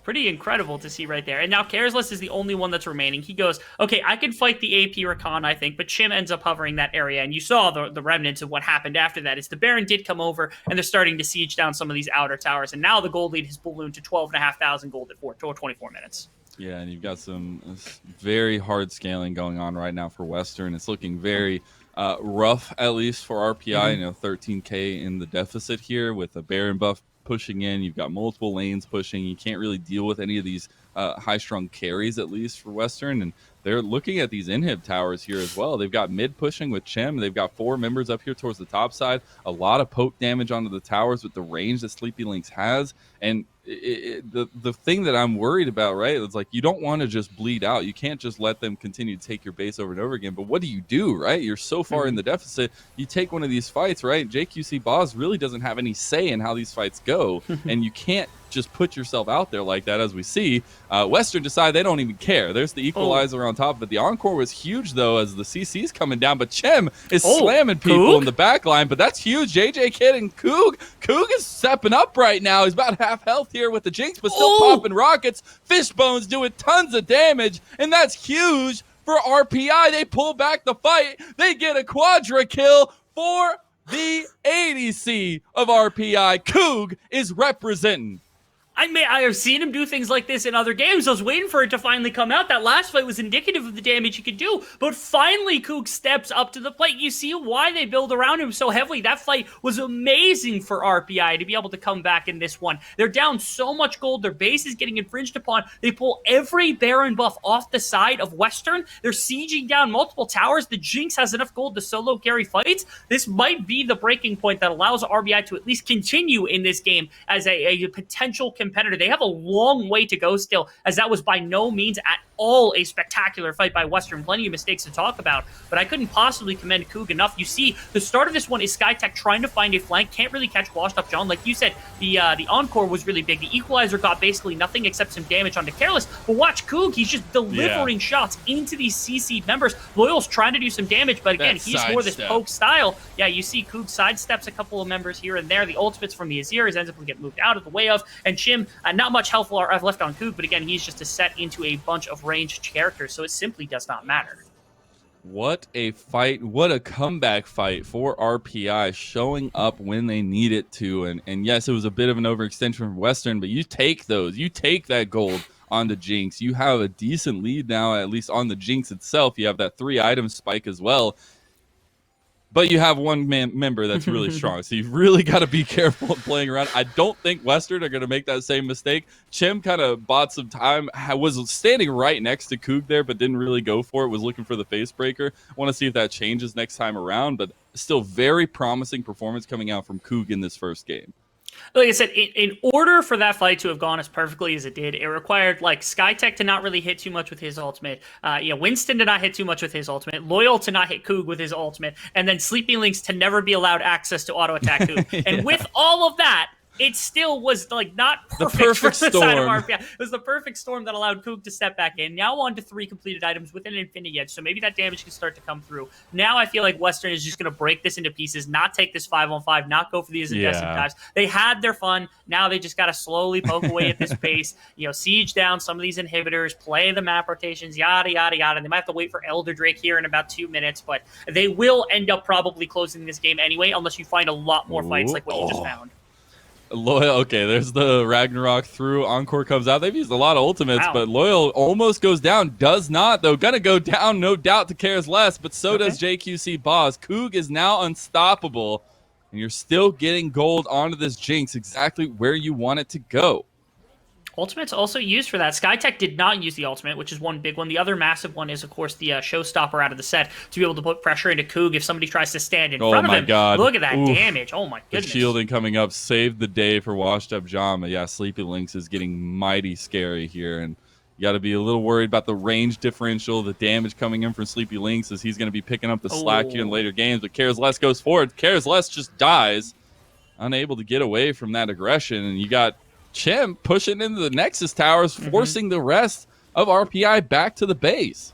Pretty incredible to see right there. And now Careless is the only one that's remaining. He goes, okay, I can fight the AP Rakan, I think, but Chim ends up hovering that area. And you saw the remnants of what happened after that. Is the Baron did come over, and they're starting to siege down some of these outer towers. And now the gold lead has ballooned to 12,500 gold at 24 minutes. Yeah, and you've got some very hard scaling going on right now for Western. It's looking very rough, at least for RPI. You know, 13K in the deficit here with a Baron buff pushing in. You've got multiple lanes pushing. You can't really deal with any of these high-strung carries, at least for Western. And they're looking at these inhib towers here as well. They've got mid pushing with Chim. They've got 4 members up here towards the top side. A lot of poke damage onto the towers with the range that Sleepy Lynx has. And the thing that I'm worried about, right, it's like you don't want to just bleed out. You can't just let them continue to take your base over and over again. But what do, right? You're so far in the deficit. You take one of these fights, right? JQC Boz really doesn't have any say in how these fights go. And you can't just put yourself out there like that, as we see. Western decide they don't even care. There's the Equalizer on top of it. The Encore was huge, though, as the CC's coming down. But Chim is slamming people in the back line. But that's huge. JJ Kid and Koog. Koog is stepping up right now. He's about half health here with the Jinx, but still popping rockets. Fishbone's doing tons of damage. And that's huge for RPI. They pull back the fight. They get a quadra kill for the ADC of RPI. Koog is representing. I have seen him do things like this in other games. I was waiting for it to finally come out. That last fight was indicative of the damage he could do. But finally, Koog steps up to the plate. You see why they build around him so heavily. That fight was amazing for RPI to be able to come back in this one. They're down so much gold. Their base is getting infringed upon. They pull every Baron buff off the side of Western. They're sieging down multiple towers. The Jinx has enough gold to solo carry fights. This might be the breaking point that allows RBI to at least continue in this game as a potential competitor. They have a long way to go still, as that was by no means at all a spectacular fight by Western. Plenty of mistakes to talk about, but I couldn't possibly commend Koog enough. You see, the start of this one is SkyTech trying to find a flank. Can't really catch Washed Up John. Like you said, the Encore was really big. The Equalizer got basically nothing except some damage onto Careless. But watch Koog. He's just delivering shots into these CC members. Loyal's trying to do some damage, but again, he's more this poke style. Yeah, you see Koog sidesteps a couple of members here and there. The ultimates from the Azirs ends up getting moved out of the way of, and Chim, not much health I've left on Koog, but again, he's just a set into a bunch of ranged characters, so it simply does not matter. What a fight. What a comeback fight for RPI, showing up when they need it to. And yes, it was a bit of an overextension from Western, but you take those. You take that gold on the Jinx. You have a decent lead now, at least on the Jinx itself. You have that 3-item spike as well. But you have one member that's really strong. So you've really got to be careful playing around. I don't think Western are going to make that same mistake. Chim kind of bought some time, was standing right next to Koog there, but didn't really go for it, was looking for the face breaker. Want to see if that changes next time around, but still very promising performance coming out from Koog in this first game. Like I said, in order for that fight to have gone as perfectly as it did, it required like SkyTech to not really hit too much with his ultimate, Winston to not hit too much with his ultimate, Loyal to not hit Koog with his ultimate, and then Sleepy Links to never be allowed access to auto attack Koog. And with all of that, it still was like not perfect, for the side of RPI. It was the perfect storm that allowed Koog to step back in. Now on to 3 completed items with an Infinity Edge, so maybe that damage can start to come through. Now I feel like Western is just going to break this into pieces, not take this 5-on-5, not go for these aggressive dives. They had their fun. Now they just got to slowly poke away at this pace, siege down some of these inhibitors, play the map rotations, yada, yada, yada. They might have to wait for Elder Drake here in about 2 minutes, but they will end up probably closing this game anyway, unless you find a lot more fights like what you just found. Loyal, okay, there's the Ragnarok through. Encore comes out. They've used a lot of ultimates, but Loyal almost goes down. Does not, though. Gonna go down, no doubt, to Cares Less, but so does JQC Boss. Koog is now unstoppable, and you're still getting gold onto this Jinx exactly where you want it to go. Ultimate's also used for that. SkyTech did not use the ultimate, which is one big one. The other massive one is, of course, the showstopper out of the set to be able to put pressure into Koog if somebody tries to stand in front of him. God. Look at that damage. Oh, my goodness. The shielding coming up saved the day for Washed Up John. But yeah, Sleepy Links is getting mighty scary here. And you got to be a little worried about the range differential, the damage coming in from Sleepy Links as he's going to be picking up the slack here in later games. But Cares Less goes forward. Cares Less just dies, unable to get away from that aggression. And you got Chim pushing into the Nexus towers, forcing the rest of RPI back to the base.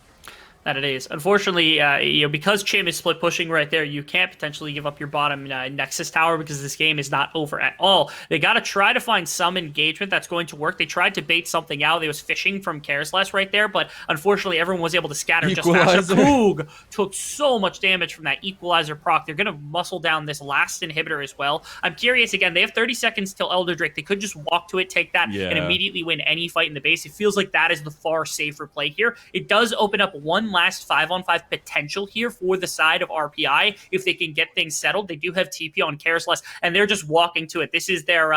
That it is. Unfortunately, because Chim is split pushing right there, you can't potentially give up your bottom Nexus tower because this game is not over at all. They got to try to find some engagement that's going to work. They tried to bait something out. They was fishing from Caresless right there, but unfortunately, everyone was able to scatter just faster. Koog took so much damage from that Equalizer proc. They're going to muscle down this last inhibitor as well. I'm curious, again, they have 30 seconds till Elder Drake. They could just walk to it, take that, and immediately win any fight in the base. It feels like that is the far safer play here. It does open up one last 5-on-5 potential here for the side of RPI if they can get things settled. They do have TP on Caresless, and they're just walking to it. This is their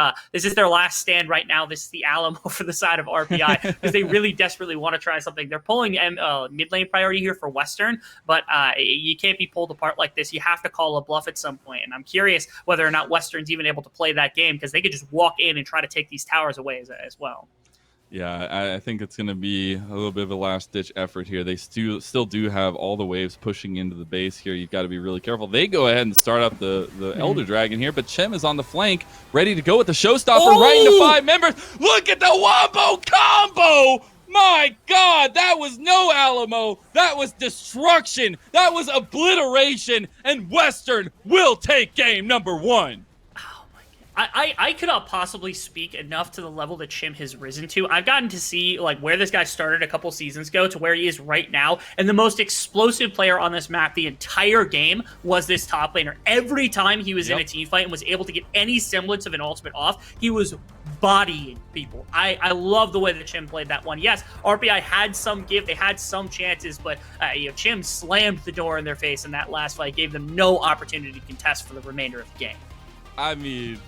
last stand right now. This is the Alamo for the side of RPI because they really desperately want to try something. They're pulling mid lane priority here for Western, but you can't be pulled apart like this. You have to call a bluff at some point, and I'm curious whether or not Western's even able to play that game because they could just walk in and try to take these towers away as well. Yeah, I think it's going to be a little bit of a last-ditch effort here. They still do have all the waves pushing into the base here. You've got to be really careful. They go ahead and start up the Elder Dragon here, but Chem is on the flank, ready to go with the showstopper right into 5 members. Look at the wombo combo! My God, that was no Alamo. That was destruction. That was obliteration, and Western will take game number 1. I could not possibly speak enough to the level that Chim has risen to. I've gotten to see like where this guy started a couple seasons ago to where he is right now, and the most explosive player on this map the entire game was this top laner. Every time he was in a team fight and was able to get any semblance of an ultimate off, he was bodying people. I love the way that Chim played that one. Yes, RPI had some give, they had some chances, but Chim slammed the door in their face in that last fight, gave them no opportunity to contest for the remainder of the game. I mean,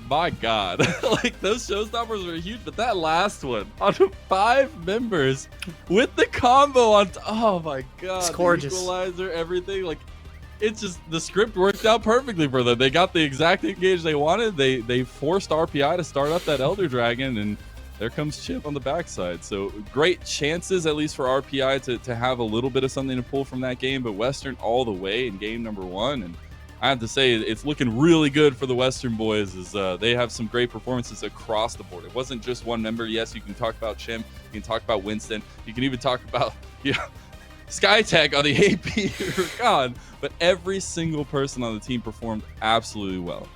my God, like those showstoppers were huge, but that last one on 5 members with the combo on, oh my God, it's gorgeous. The equalizer, everything, like it's just the script worked out perfectly for them. They got the exact engage they wanted. They forced RPI to start up that Elder Dragon, and there comes Chip on the backside. So great chances, at least for RPI, to have a little bit of something to pull from that game, but Western all the way in game number 1, and I have to say, it's looking really good for the Western boys as they have some great performances across the board. It wasn't just one member. Yes, you can talk about Chim. You can talk about Winston. You can even talk about SkyTech on the AP. But every single person on the team performed absolutely well.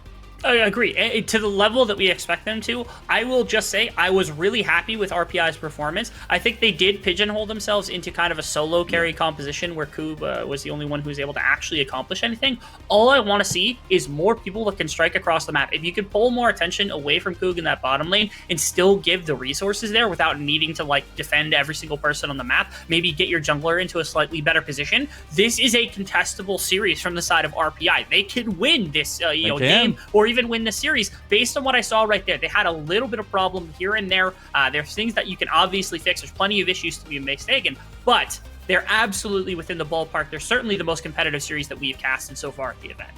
I agree. To the level that we expect them to, I will just say I was really happy with RPI's performance. I think they did pigeonhole themselves into kind of a solo carry composition where Koob was the only one who was able to actually accomplish anything. All I want to see is more people that can strike across the map. If you could pull more attention away from Koog in that bottom lane and still give the resources there without needing to like defend every single person on the map, maybe get your jungler into a slightly better position, this is a contestable series from the side of RPI. They could win this game or even win the series based on what I saw right there. They had a little bit of problem here and there. There's things that you can obviously fix. There's plenty of issues to be mistaken, but they're absolutely within the ballpark. They're certainly the most competitive series that we've casted so far at the event.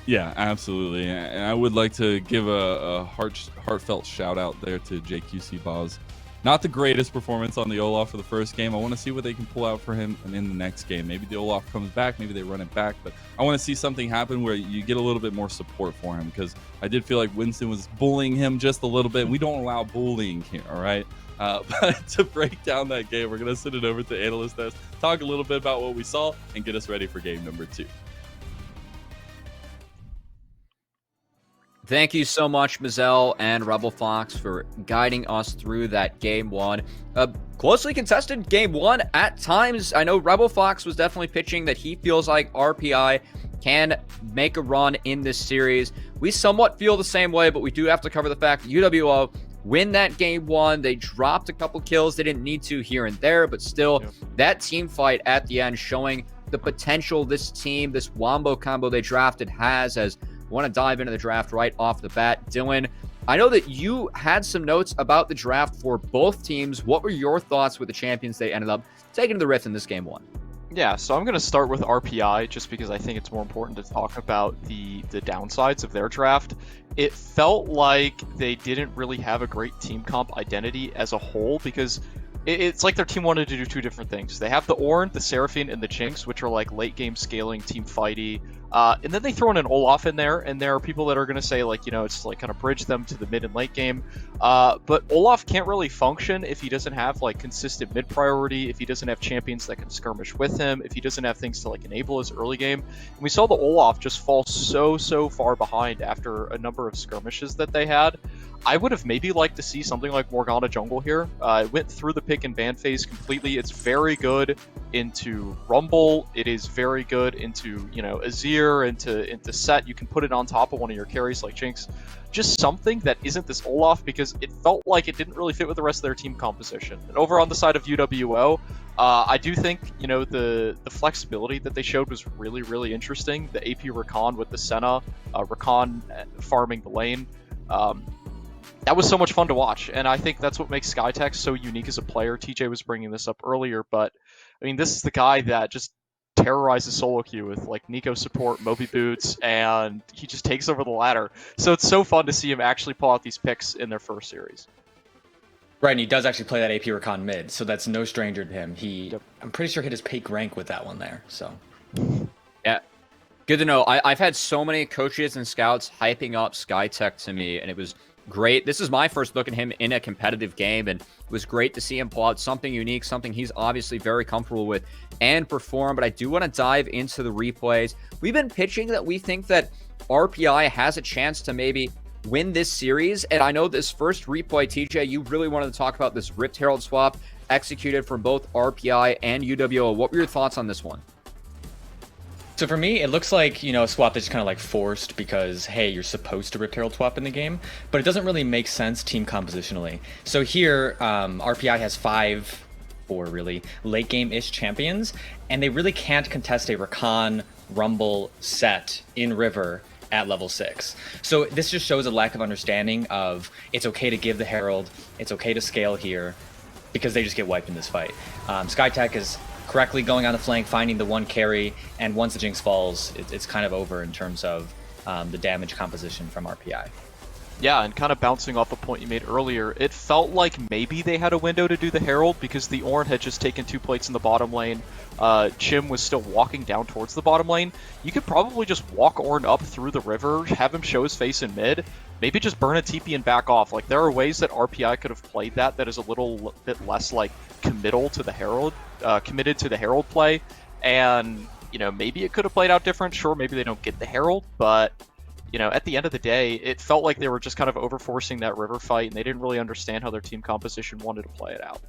Yeah, absolutely. And I would like to give a heartfelt shout out there to JQC Boz. Not the greatest performance on the Olaf for the first game. I want to see what they can pull out for him and in the next game. Maybe the Olaf comes back, maybe they run it back, but I want to see something happen where you get a little bit more support for him, because I did feel like Winston was bullying him just a little bit. We don't allow bullying here, all right? But to break down that game, we're going to send it over to Analyst Desk, talk a little bit about what we saw, and get us ready for game number 2. Thank you so much, Mazel and Rebel Fox, for guiding us through that game 1. A closely contested game 1 at times. I know Rebel Fox was definitely pitching that he feels like RPI can make a run in this series. We somewhat feel the same way, but we do have to cover the fact that UWO win that game 1. They dropped a couple kills. They didn't need to here and there, but still, that team fight at the end showing the potential this team, this Wombo combo they drafted has. As want to dive into the draft right off the bat. Dylan, I know that you had some notes about the draft for both teams. What were your thoughts with the champions they ended up taking to the Rift in this game 1? Yeah, so I'm going to start with RPI just because I think it's more important to talk about the downsides of their draft. It felt like they didn't really have a great team comp identity as a whole, because it's like their team wanted to do two different things. They have the Ornn, the Seraphine, and the Jinx, which are like late game scaling, team fighty. And then they throw in an Olaf in there, and there are people that are going to say, like, you know, it's like kind of bridge them to the mid and late game. But Olaf can't really function if he doesn't have like consistent mid priority, if he doesn't have champions that can skirmish with him, if he doesn't have things to like enable his early game. And we saw the Olaf just fall so far behind after a number of skirmishes that they had. I would have maybe liked to see something like Morgana jungle here. It went through the pick and ban phase completely. It's very good into Rumble. It is very good into, you know, Azir, into Set. You can put it on top of one of your carries like Jinx. Just something that isn't this Olaf, because it felt like it didn't really fit with the rest of their team composition. And over on the side of UWO, I do think, you know, the flexibility that they showed was really interesting. The AP Rakan with the Senna, Rakan farming the lane. That was so much fun to watch, and I think that's what makes Skytech so unique as a player. TJ was bringing this up earlier, but I mean, this is the guy that just terrorizes solo queue with like Nico support, Moby Boots, and he just takes over the ladder. So it's so fun to see him actually pull out these picks in their first series. Right, and he does actually play that AP Rakan mid, so that's no stranger to him. I'm pretty sure hit his peak rank with that one there. So yeah, good to know. I've had so many coaches and scouts hyping up Skytech to me, and it was great. This is my first look at him in a competitive game, and it was great to see him pull out something unique, something he's obviously very comfortable with and perform. But I do want to dive into the replays. We've been pitching that we think that RPI has a chance to maybe win this series, and I know this first replay, TJ, you really wanted to talk about this Rift Herald swap executed from both RPI and UWO. What were your thoughts on this one? So for me, it looks like, you know, a swap that's kind of like forced because, hey, you're supposed to Rift Herald swap in the game, but it doesn't really make sense team compositionally. So here, RPI has 4 really late game-ish champions, and they really can't contest a Rakan, Rumble, Set in River at level 6. So this just shows a lack of understanding of it's okay to give the Herald, it's okay to scale here, because they just get wiped in this fight. Skytech is correctly going on the flank, finding the one carry, and once the Jinx falls, it's kind of over in terms of the damage composition from RPI. Yeah, and kind of bouncing off a point you made earlier, it felt like maybe they had a window to do the Herald because the Ornn had just taken 2 plates in the bottom lane. Chim was still walking down towards the bottom lane. You could probably just walk Ornn up through the river, have him show his face in mid, maybe just burn a TP and back off. Like, there are ways that RPI could have played that is a little bit less, like, committed to the Herald play, and, you know, maybe it could have played out different. Sure, maybe they don't get the Herald, but you know, at the end of the day, it felt like they were just kind of overforcing that river fight, and they didn't really understand how their team composition wanted to play it out.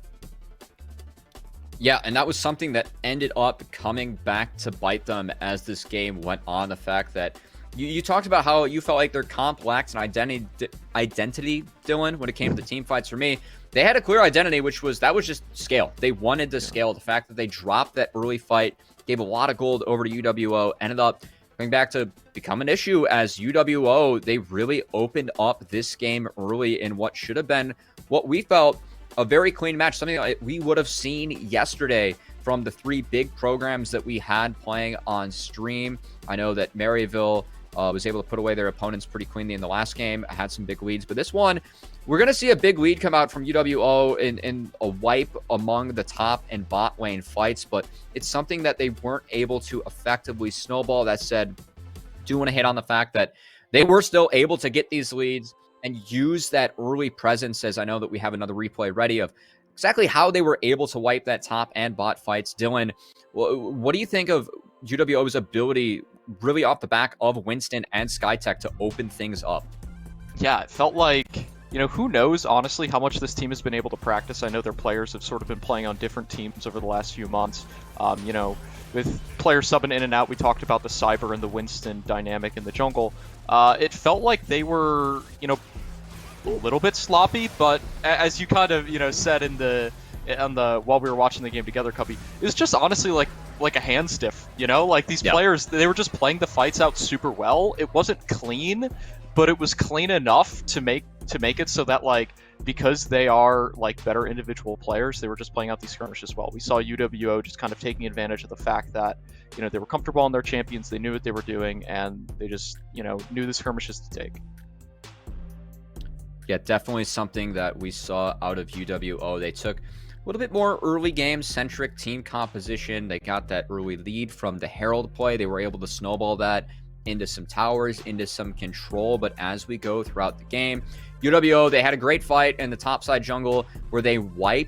Yeah, and that was something that ended up coming back to bite them as this game went on. The fact that you talked about how you felt like their comp lacked an identity, Dylan, when it came to the team fights. For me, they had a clear identity, which was just scale. They wanted to scale. The fact that they dropped that early fight, gave a lot of gold over to UWO, ended up coming back to become an issue as UWO, they really opened up this game early in what should have been what we felt a very clean match, something that we would have seen yesterday from the three big programs that we had playing on stream. I know that Maryville was able to put away their opponents pretty cleanly in the last game, had some big leads, but this one, we're going to see a big lead come out from UWO in a wipe among the top and bot lane fights, but it's something that they weren't able to effectively snowball. That said, do want to hit on the fact that they were still able to get these leads and use that early presence, as I know that we have another replay ready of exactly how they were able to wipe that top and bot fights. Dylan, what do you think of UWO's ability really off the back of Winston and Skytech to open things up? Yeah, it felt like, you know, who knows, honestly, how much this team has been able to practice. I know their players have sort of been playing on different teams over the last few months. You know, with players subbing in and out, we talked about the Cyber and the Winston dynamic in the jungle. It felt like they were, you know, a little bit sloppy, but as you kind of, you know, said while we were watching the game together, Cubby, it was just honestly like a hand stiff, you know, like these players, they were just playing the fights out super well. It wasn't clean, but it was clean enough to make it so that, like, because they are like better individual players, they were just playing out these skirmishes well. We saw UWO just kind of taking advantage of the fact that, you know, they were comfortable on their champions, they knew what they were doing, and they just, you know, knew the skirmishes to take. Yeah, definitely something that we saw out of UWO. They took a little bit more early game centric team composition. They got that early lead from the Herald play. They were able to snowball that into some towers, into some control. But as we go throughout the game, UWO, they had a great fight in the topside jungle where they were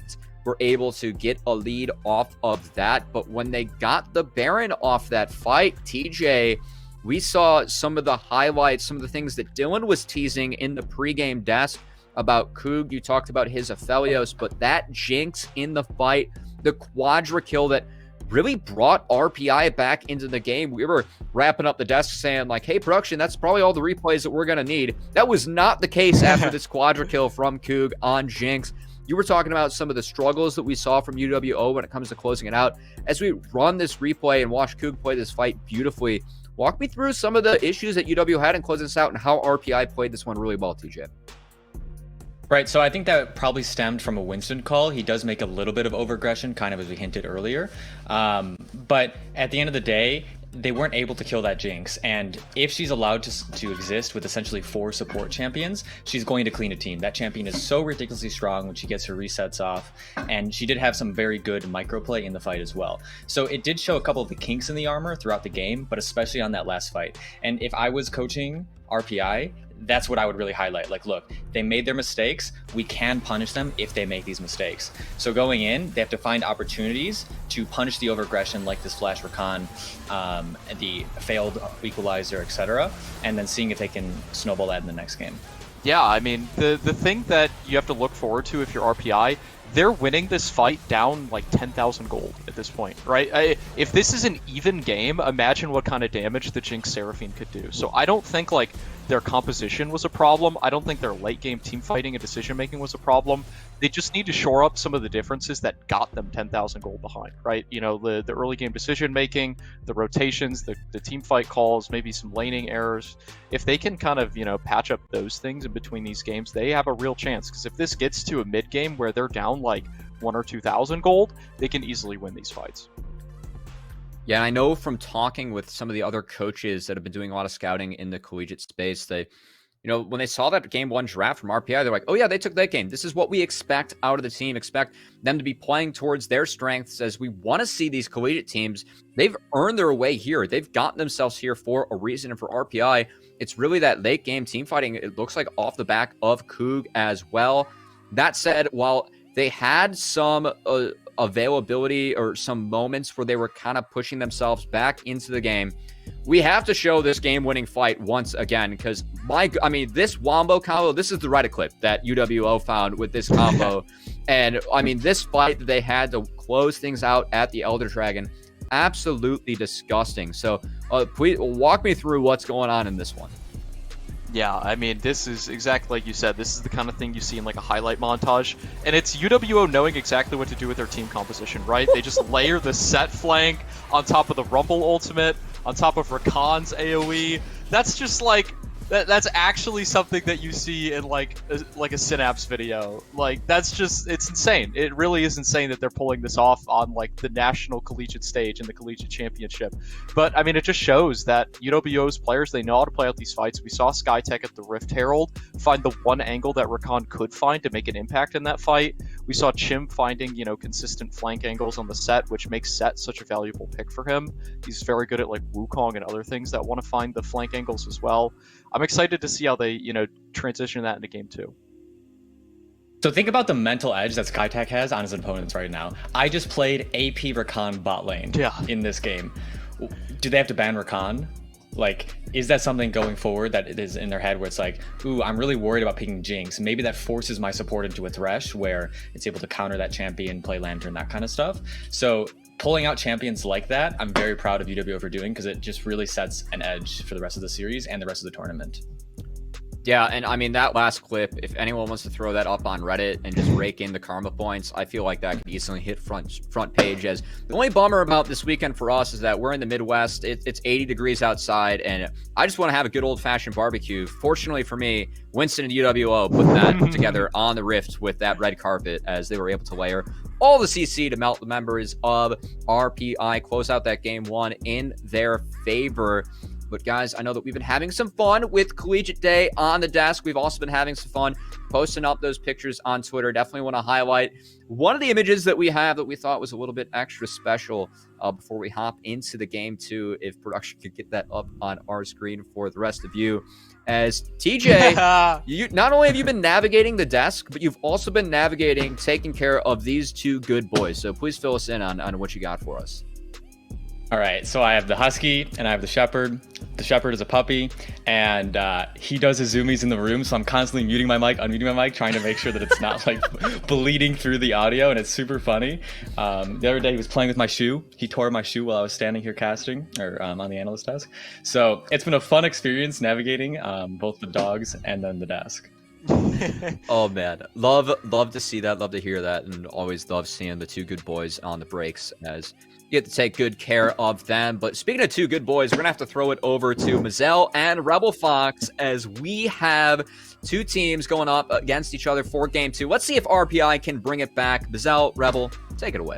able to get a lead off of that. But when they got the Baron off that fight, TJ, we saw some of the highlights, some of the things that Dylan was teasing in the pregame desk about Coog. You talked about his Aphelios, but that Jinx in the fight, the quadra kill that really brought RPI back into the game. We were wrapping up the desk saying, like, hey, production, that's probably all the replays that we're going to need. That was not the case after this quadra kill from Coog on Jinx. You were talking about some of the struggles that we saw from UWO when it comes to closing it out. As we run this replay and watch Coog play this fight beautifully, walk me through some of the issues that UW had in closing this out and how RPI played this one really well, TJ. Right, so I think that probably stemmed from a Winston call. He does make a little bit of overaggression, kind of as we hinted earlier. But at the end of the day, they weren't able to kill that Jinx. And if she's allowed to exist with essentially 4 support champions, she's going to clean a team. That champion is so ridiculously strong when she gets her resets off. And she did have some very good microplay in the fight as well. So it did show a couple of the kinks in the armor throughout the game, but especially on that last fight. And if I was coaching RPI, that's what I would really highlight. Like, look, they made their mistakes. We can punish them if they make these mistakes. So going in, they have to find opportunities to punish the overaggression, like this flash recon, the failed equalizer, etc., and then seeing if they can snowball that in the next game. Yeah, I mean, the thing that you have to look forward to if you're RPI, they're winning this fight down like 10,000 gold at this point, right? If this is an even game, imagine what kind of damage the Jinx Seraphine could do. So I don't think like their composition was a problem. I don't think their late game team fighting and decision making was a problem. They just need to shore up some of the differences that got them 10,000 gold behind, right? You know, the early game decision making, the rotations, the team fight calls, maybe some laning errors. If they can kind of, you know, patch up those things in between these games, they have a real chance. Because if this gets to a mid game where they're down like 1,000 or 2,000 gold, they can easily win these fights. Yeah, I know from talking with some of the other coaches that have been doing a lot of scouting in the collegiate space, they, you know, when they saw that game 1 draft from RPI, they're like, oh yeah, they took that game. This is what we expect out of the team. Expect them to be playing towards their strengths, as we want to see these collegiate teams. They've earned their way here. They've gotten themselves here for a reason. And for RPI, it's really that late game team fighting. It looks like off the back of Coog as well. That said, while they had some availability or some moments where they were kind of pushing themselves back into the game, we have to show this game-winning fight once again, because this wombo combo, this is the Reddit clip that UWO found with this combo. And I mean, this fight that they had to close things out at the Elder Dragon, absolutely disgusting. So please walk me through what's going on in this one. Yeah, I mean, this is exactly like you said. This is the kind of thing you see in like a highlight montage. And it's UWO knowing exactly what to do with their team composition, right? They just layer the set flank on top of the Rumble ultimate, on top of Rakan's AoE. That's just like, that's actually something that you see in like a Synapse video. Like, that's just, it's insane. It really is insane that they're pulling this off on like the national collegiate stage in the collegiate championship. But I mean, it just shows that UWO's players, they know how to play out these fights. We saw SkyTech at the Rift Herald find the one angle that Rakan could find to make an impact in that fight. We saw Chim finding, you know, consistent flank angles on the set, which makes Set such a valuable pick for him. He's very good at like Wukong and other things that want to find the flank angles as well. I'm excited to see how they, you know, transition that into game 2. So think about the mental edge that SkyTech has on his opponents right now. I just played AP Rakan bot lane in this game. Do they have to ban Rakan? Like, is that something going forward that it is in their head where it's like, ooh, I'm really worried about picking Jinx. Maybe that forces my support into a Thresh where it's able to counter that champion, play Lantern, that kind of stuff. So pulling out champions like that, I'm very proud of UWO for doing, because it just really sets an edge for the rest of the series and the rest of the tournament. Yeah, and I mean, that last clip, if anyone wants to throw that up on Reddit and just rake in the karma points, I feel like that could easily hit front page. As the only bummer about this weekend for us is that we're in the Midwest. It's 80 degrees outside, and I just want to have a good old-fashioned barbecue. Fortunately for me, Winston and UWO put that together on the Rift with that red carpet, as they were able to layer all the CC to melt the members of RPI, close out that game 1 in their favor. But guys, I know that we've been having some fun with Collegiate Day on the desk. We've also been having some fun posting up those pictures on Twitter. Definitely want to highlight one of the images that we have that we thought was a little bit extra special before we hop into the game 2, if production could get that up on our screen for the rest of you. As TJ, you not only have you been navigating the desk, but you've also been navigating taking care of these two good boys. So please fill us in on what you got for us. All right, so I have the Husky and I have the Shepherd. The Shepherd is a puppy, and he does his zoomies in the room, so I'm constantly muting my mic, unmuting my mic, trying to make sure that it's not like bleeding through the audio, and it's super funny. The other day he was playing with my shoe. He tore my shoe while I was standing here casting, or on the analyst desk. So it's been a fun experience navigating both the dogs and then the desk. Oh man, love to see that, love to hear that, and always love seeing the two good boys on the breaks, as you get to take good care of them. But speaking of two good boys, we're gonna have to throw it over to Mazel and Rebel Fox, as we have two teams going up against each other for game 2. Let's see if RPI can bring it back. Mazel, Rebel, take it away.